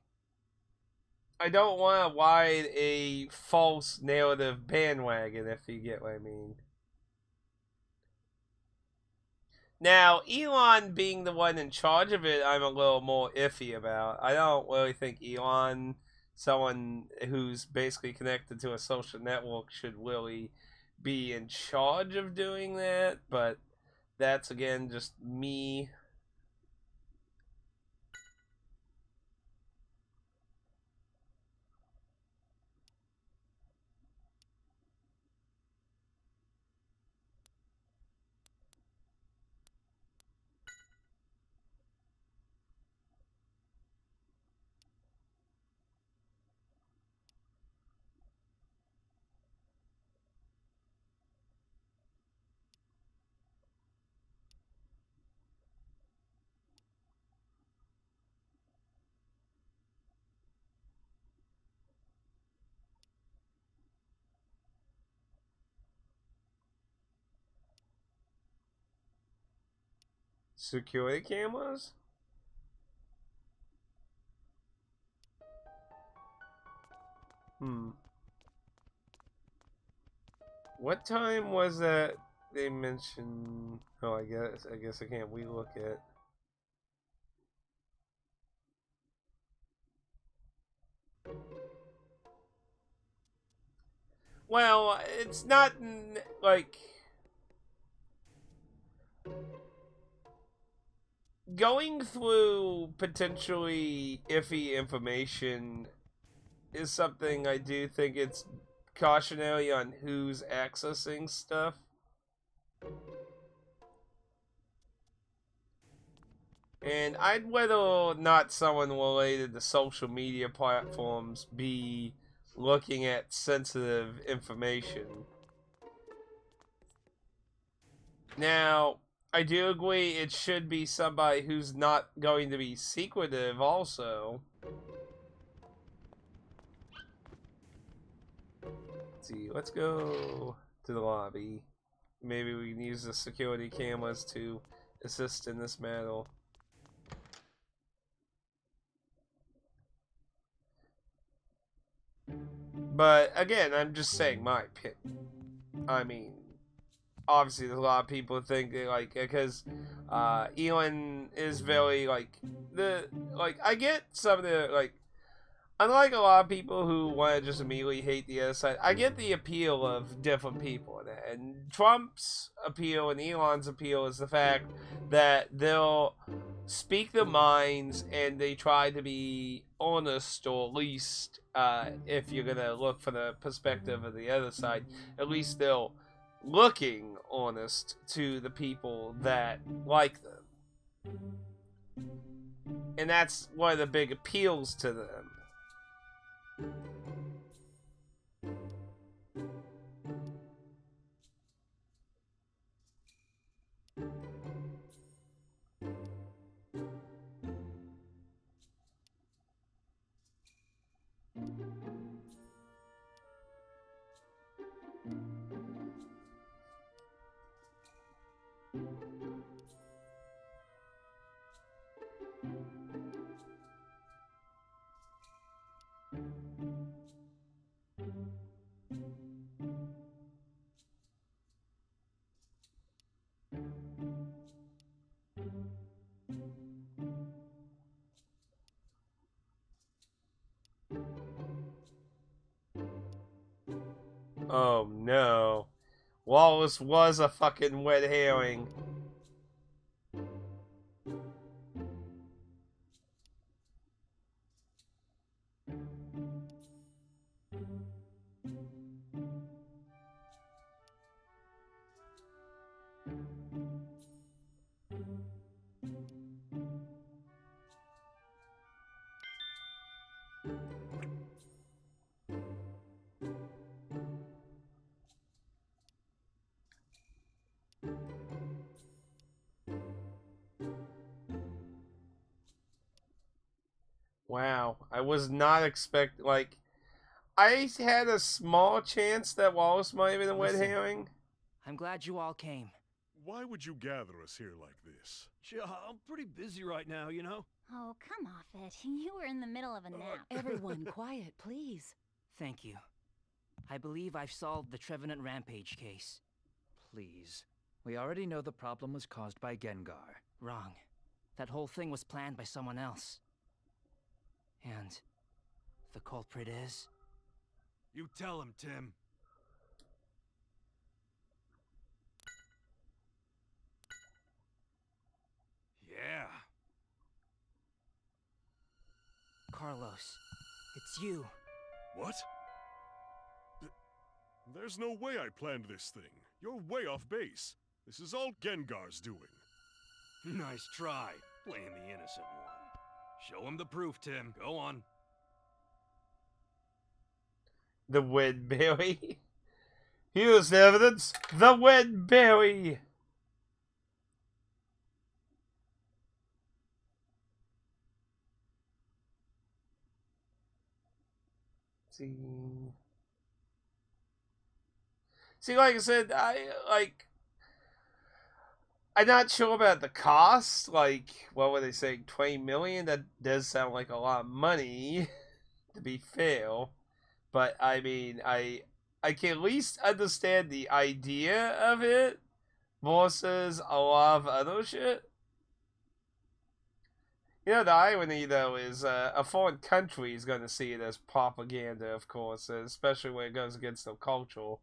Speaker 1: I don't want to ride a false narrative bandwagon, if you get what I mean. Now, Elon being the one in charge of it, I'm a little more iffy about. I don't really think Elon, someone who's basically connected to a social network, should really be in charge of doing that, but that's again just me. Security cameras? What time was that they mentioned? Oh, I guess I can't relook it. well, it's not like going through potentially iffy information is something I do think it's cautionary on who's accessing stuff. And I'd rather not someone related to social media platforms be looking at sensitive information. Now, I do agree it should be somebody who's not going to be secretive also. Let's see, let's go to the lobby. Maybe we can use the security cameras to assist in this matter. But again, I'm just saying my opinion. I mean, obviously there's a lot of people think that, like, because Elon is very I get some of the, like, unlike a lot of people who want to just immediately hate the other side, I get the appeal of different people. And Trump's appeal and Elon's appeal is the fact that they'll speak their minds and they try to be honest, or at least, if you're going to look for the perspective of the other side, at least they'll looking honest to the people that like them. And that's one of the big appeals to them. Oh no. Wallace was a fucking red herring. Wow, I was not expect like I had a small chance that Wallace might have been a red
Speaker 3: Listen.
Speaker 1: herring.
Speaker 3: I'm glad you all came.
Speaker 8: Why would you gather us here like this?
Speaker 2: I'm pretty busy right now, you know?
Speaker 6: Oh, come off it. You were in the middle of a nap.
Speaker 3: Everyone, quiet, please. Thank you. I believe I've solved the Trevenant Rampage case.
Speaker 7: Please. We already know the problem was caused by Gengar.
Speaker 3: Wrong. That whole thing was planned by someone else. And the culprit is...
Speaker 2: You tell him, Tim. Yeah.
Speaker 3: Carlos. It's you.
Speaker 8: What? There's no way I planned this thing. You're way off base. This is all Gengar's doing.
Speaker 2: Nice try, playing the innocent one. Show him the proof, Tim. Go on.
Speaker 1: The red berry. Here's the evidence. The red berry. See, like I said, I'm not sure about the cost. Like, what were they saying? 20 million? That does sound like a lot of money, to be fair. But I mean, I can at least understand the idea of it versus a lot of other shit. You know, the irony, though, is a foreign country is going to see it as propaganda, of course, especially when it goes against their culture.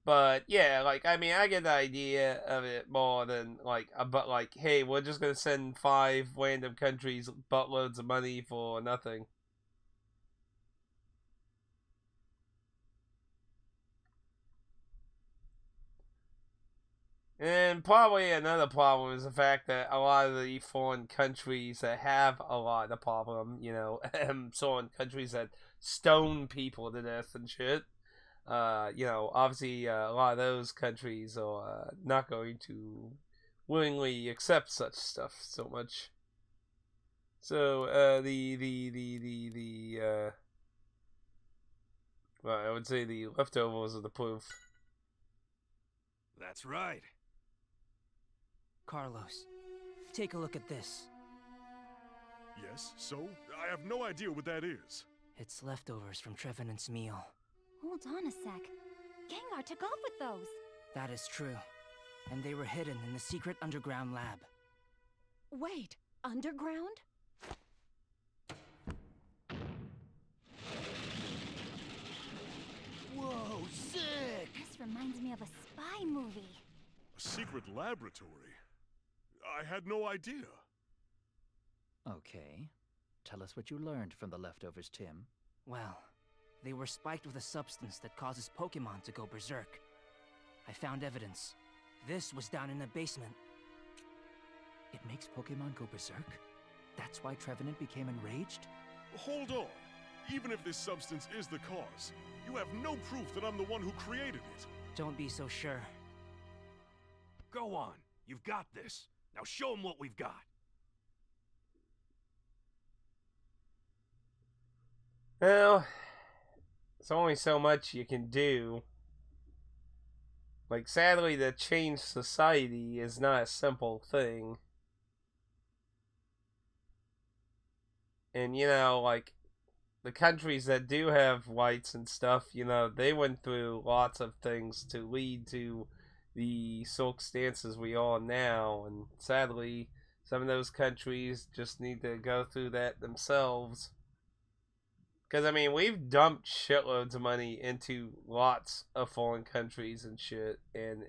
Speaker 1: But, yeah, like, I mean, I get the idea of it more than, like, but, like, hey, we're just going to send 5 random countries buttloads of money for nothing. And probably another problem is the fact that a lot of the foreign countries that have a lot of the problem, you know, foreign countries that stone people to death and shit, you know, obviously a lot of those countries are not going to willingly accept such stuff so much. So well, I would say the leftovers are the proof.
Speaker 2: That's right.
Speaker 3: Carlos, take a look at this.
Speaker 8: Yes, so? I have no idea what that is.
Speaker 3: It's leftovers from Trevenant's meal.
Speaker 6: Hold on a sec. Gengar took off with those.
Speaker 3: That is true. And they were hidden in the secret underground lab.
Speaker 5: Wait, underground?
Speaker 4: Whoa, sick!
Speaker 6: This reminds me of a spy movie.
Speaker 8: A secret laboratory? I had no idea.
Speaker 7: Okay. Tell us what you learned from the leftovers, Tim.
Speaker 3: Well, they were spiked with a substance that causes Pokemon to go berserk. I found evidence. This was down in the basement.
Speaker 7: It makes Pokemon go berserk? That's why Trevenant became enraged?
Speaker 8: Hold on. Even if this substance is the cause, you have no proof that I'm the one who created it.
Speaker 3: Don't be so sure.
Speaker 2: Go on. You've got this. Now show them what we've got.
Speaker 1: Well, there's only so much you can do. Like, sadly, to change society is not a simple thing. And, you know, like, the countries that do have rights and stuff, you know, they went through lots of things to lead to the circumstances we are now. And sadly, some of those countries just need to go through that themselves. Because, I mean, we've dumped shitloads of money into lots of foreign countries and shit. And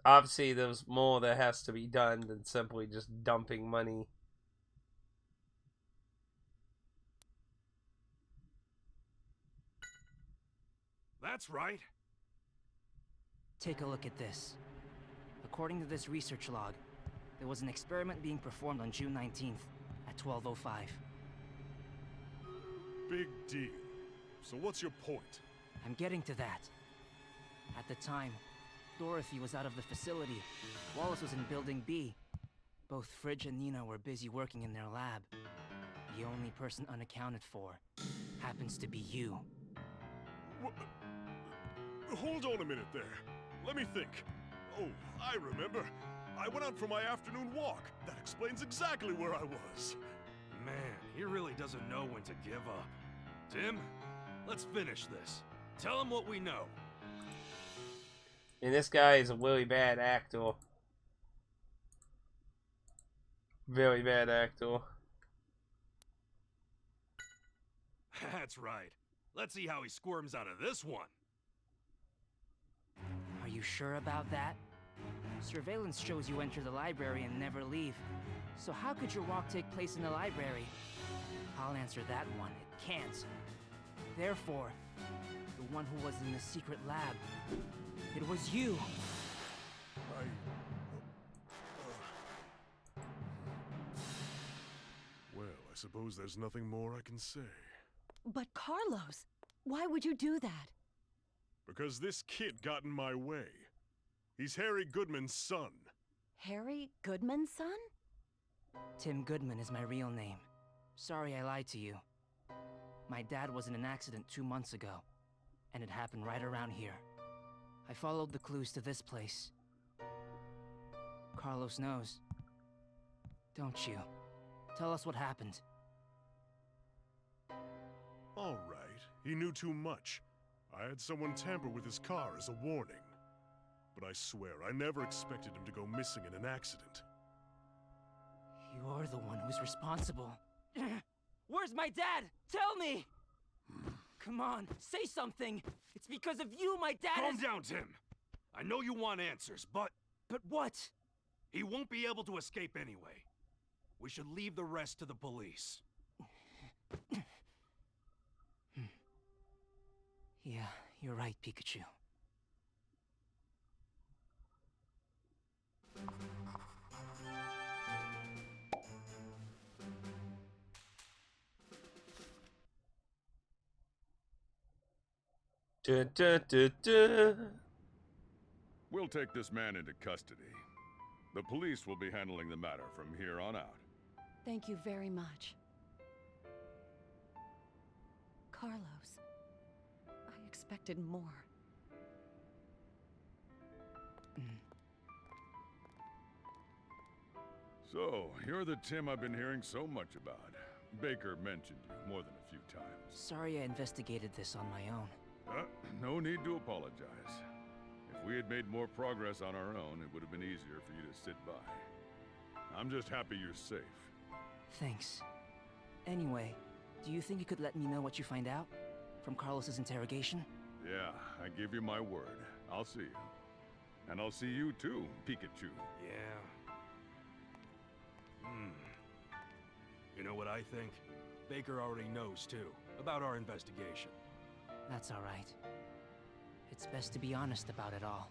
Speaker 1: obviously, there's more that has to be done than simply just dumping money.
Speaker 2: That's right.
Speaker 3: Take a look at this. According to this research log, there was an experiment being performed on June 19th at 12:05.
Speaker 8: Big deal. So what's your point?
Speaker 3: I'm getting to that. At the time, Dorothy was out of the facility. Wallace was in Building B. Both Fridge and Nina were busy working in their lab. The only person unaccounted for happens to be you.
Speaker 8: Hold on a minute there. Let me think. Oh, I remember. I went out for my afternoon walk. That explains exactly where I was.
Speaker 2: Man, he really doesn't know when to give up. Tim, let's finish this. Tell him what we know.
Speaker 1: And this guy is a really bad actor. Very bad actor.
Speaker 2: That's right. Let's see how he squirms out of this one.
Speaker 3: Are you sure about that? Surveillance shows you enter the library and never leave. So how could your walk take place in the library? I'll answer that one. It can't. Therefore, the one who was in the secret lab, it was you.
Speaker 8: Well, I suppose there's nothing more I can say.
Speaker 5: But Carlos, why would you do that?
Speaker 8: Because this kid got in my way. He's Harry Goodman's son.
Speaker 5: Harry Goodman's son?
Speaker 3: Tim Goodman is my real name. Sorry I lied to you. My dad was in an accident 2 months ago, and it happened right around here. I followed the clues to this place. Carlos knows. Don't you? Tell us what happened.
Speaker 8: All right, he knew too much. I had someone tamper with his car as a warning. but I swear I never expected him to go missing in an accident.
Speaker 3: You're the one who's responsible. Where's my dad? Tell me! Come on, say something! It's because of you my dad
Speaker 2: Calm
Speaker 3: is—
Speaker 2: down, Tim. I know you want answers, but
Speaker 3: But what?
Speaker 2: he won't be able to escape anyway. We should leave the rest to the police.
Speaker 3: Yeah, you're right, Pikachu.
Speaker 1: Duh, duh, duh, duh.
Speaker 9: We'll take this man into custody. The police will be handling the matter from here on out.
Speaker 10: Thank you very much. Carlos, I expected more.
Speaker 9: So, you're the Tim I've been hearing so much about. Baker mentioned you more than a few times.
Speaker 3: Sorry I investigated this on my own.
Speaker 9: No need to apologize. If we had made more progress on our own, it would have been easier for you to sit by. I'm just happy you're safe.
Speaker 3: Thanks. Anyway, do you think you could let me know what you find out? From Carlos's interrogation?
Speaker 9: Yeah, I give you my word. I'll see you. And I'll see you too, Pikachu.
Speaker 2: Yeah. You know what I think? Baker already knows, too, about our investigation.
Speaker 3: That's alright. It's best to be honest about it all.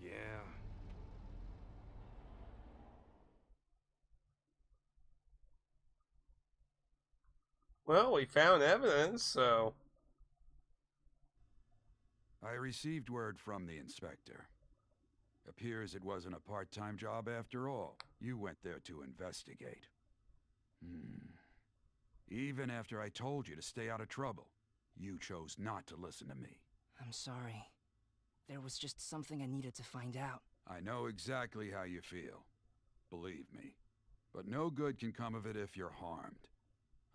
Speaker 2: Yeah.
Speaker 1: Well, we found evidence, so...
Speaker 11: I received word from the inspector. Appears it wasn't a part-time job after all. You went there to investigate. Even after I told you to stay out of trouble, you chose not to listen to me.
Speaker 3: I'm sorry. There was just something I needed to find out.
Speaker 11: I know exactly how you feel. Believe me. But no good can come of it if you're harmed.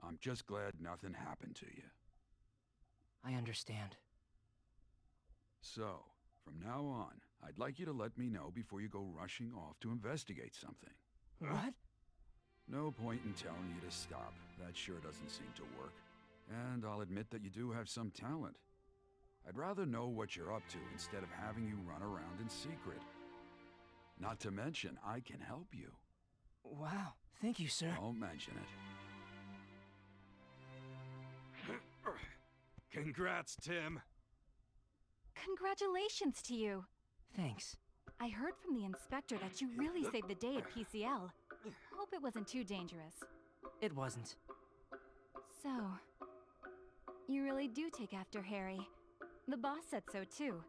Speaker 11: I'm just glad nothing happened to you.
Speaker 3: I understand.
Speaker 11: So, from now on, I'd like you to let me know before you go rushing off to investigate something.
Speaker 3: What?
Speaker 11: No point in telling you to stop. That sure doesn't seem to work. And I'll admit that you do have some talent. I'd rather know what you're up to instead of having you run around in secret. Not to mention, I can help you.
Speaker 3: Wow, thank you, sir.
Speaker 11: Don't mention it.
Speaker 2: Congrats, Tim.
Speaker 6: Congratulations to you.
Speaker 3: Thanks.
Speaker 6: I heard from the inspector that you really saved the day at PCL. Hope it wasn't too dangerous.
Speaker 3: It wasn't.
Speaker 6: So, you really do take after Harry. The boss said so too.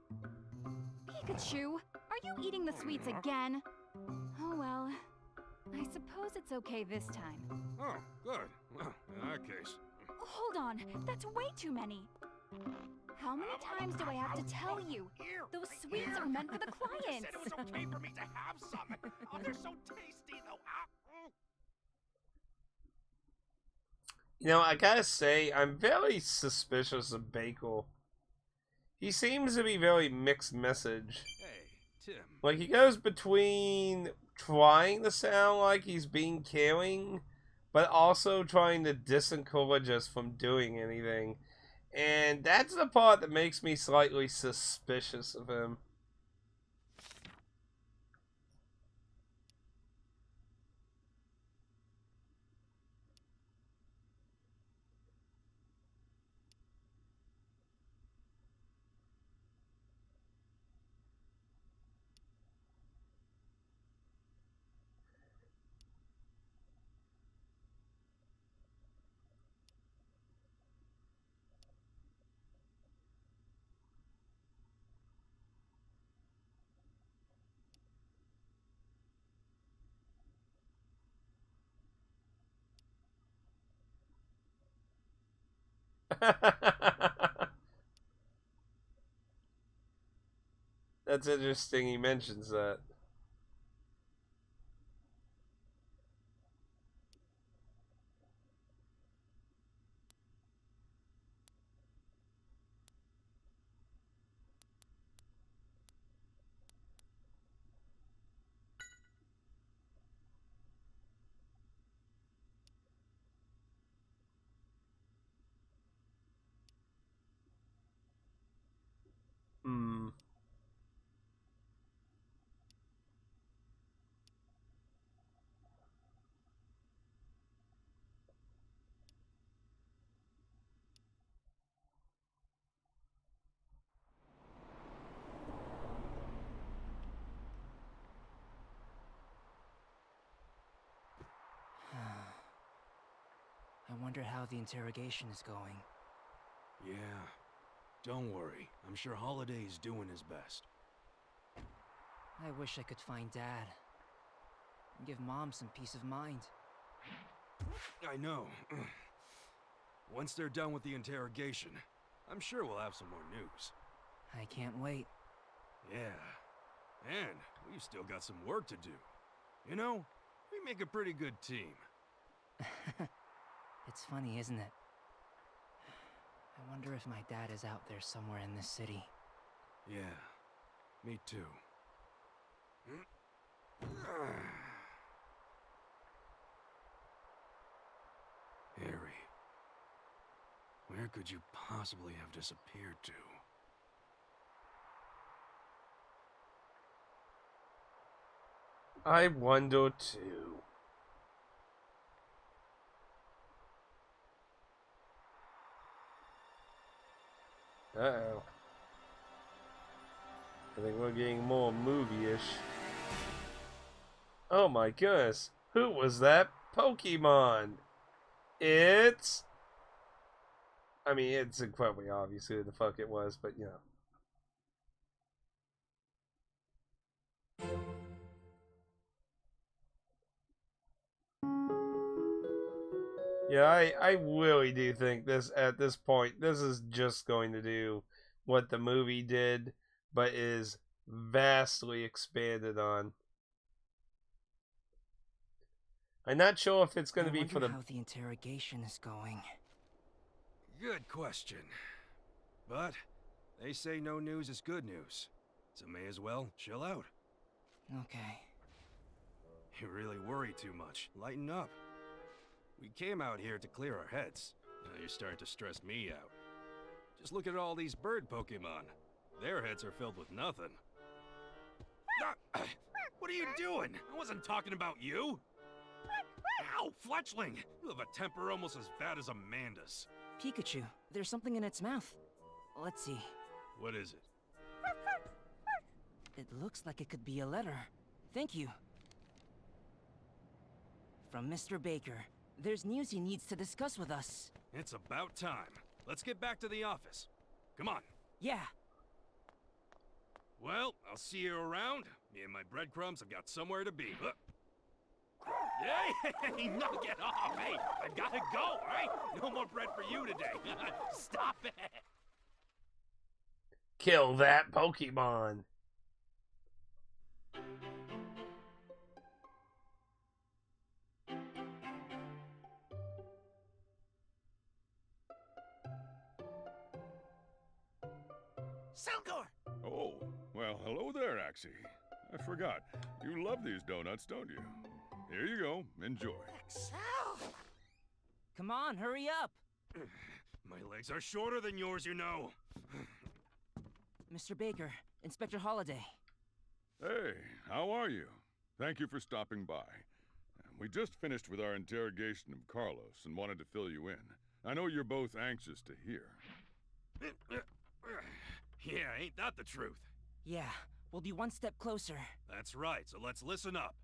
Speaker 6: Pikachu, are you eating the sweets again? Oh well, I suppose it's okay this time.
Speaker 2: Oh, good. Well, in that case...
Speaker 6: Hold on, that's way too many. How many times do I have to tell you? Those sweets are meant for the clients.
Speaker 2: I said it was okay for me to have some. Oh, they're so tasty, though.
Speaker 1: You know, I gotta say, I'm very suspicious of Baker. He seems to be very mixed message.
Speaker 2: Hey, Tim.
Speaker 1: Like, he goes between trying to sound like he's being caring, but also trying to disencourage us from doing anything. And that's the part that makes me slightly suspicious of him. That's interesting he mentions that.
Speaker 3: I wonder how the interrogation is going.
Speaker 2: Yeah. Don't worry. I'm sure Holiday's doing his best.
Speaker 3: I wish I could find Dad. And give Mom some peace of mind.
Speaker 2: I know. Once they're done with the interrogation, I'm sure we'll have some more news.
Speaker 3: I can't wait.
Speaker 2: Yeah. And we've still got some work to do. You know, we make a pretty good team.
Speaker 3: It's funny, isn't it? I wonder if my dad is out there somewhere in this city.
Speaker 2: Yeah, me too. Harry, where could you possibly have disappeared to?
Speaker 1: I wonder too. Uh-oh. I think we're getting more movie-ish. Oh my goodness. Who was that Pokemon? It's... I mean, it's incredibly obvious who the fuck it was, but you know. Yeah, I really do think this, at this point, this is just going to do what the movie did, but is vastly expanded on. I'm not sure if it's going to be for the...
Speaker 3: how the interrogation is going.
Speaker 2: Good question. But they say no news is good news, so may as well chill out.
Speaker 3: Okay.
Speaker 2: You really worry too much. Lighten up. We came out here to clear our heads. Now you're starting to stress me out. Just look at all these bird Pokemon. Their heads are filled with nothing. Ah, what are you doing? I wasn't talking about you. Ow, Fletchling! You have a temper almost as bad as Amanda's.
Speaker 3: Pikachu, there's something in its mouth. Let's see.
Speaker 2: What is it?
Speaker 3: It looks like it could be a letter. Thank you. From Mr. Baker. There's news he needs to discuss with us.
Speaker 2: It's about time. Let's get back to the office. Come on.
Speaker 3: Yeah.
Speaker 2: Well, I'll see you around. Me and my breadcrumbs have got somewhere to be. Hey, knock it off! Hey, I gotta go, all right? No more bread for you today. Stop it!
Speaker 1: Kill that Pokemon!
Speaker 2: Selkor!
Speaker 9: Oh, well, hello there, Axie. I forgot. You love these donuts, don't you? Here you go. Enjoy.
Speaker 3: Come on, hurry up!
Speaker 2: My legs are shorter than yours, you know.
Speaker 3: Mr. Baker, Inspector Holliday.
Speaker 9: Hey, how are you? Thank you for stopping by. We just finished with our interrogation of Carlos and wanted to fill you in. I know you're both anxious to hear.
Speaker 2: Yeah, ain't that the truth?
Speaker 3: Yeah, we'll be one step closer.
Speaker 2: That's right, so let's listen up.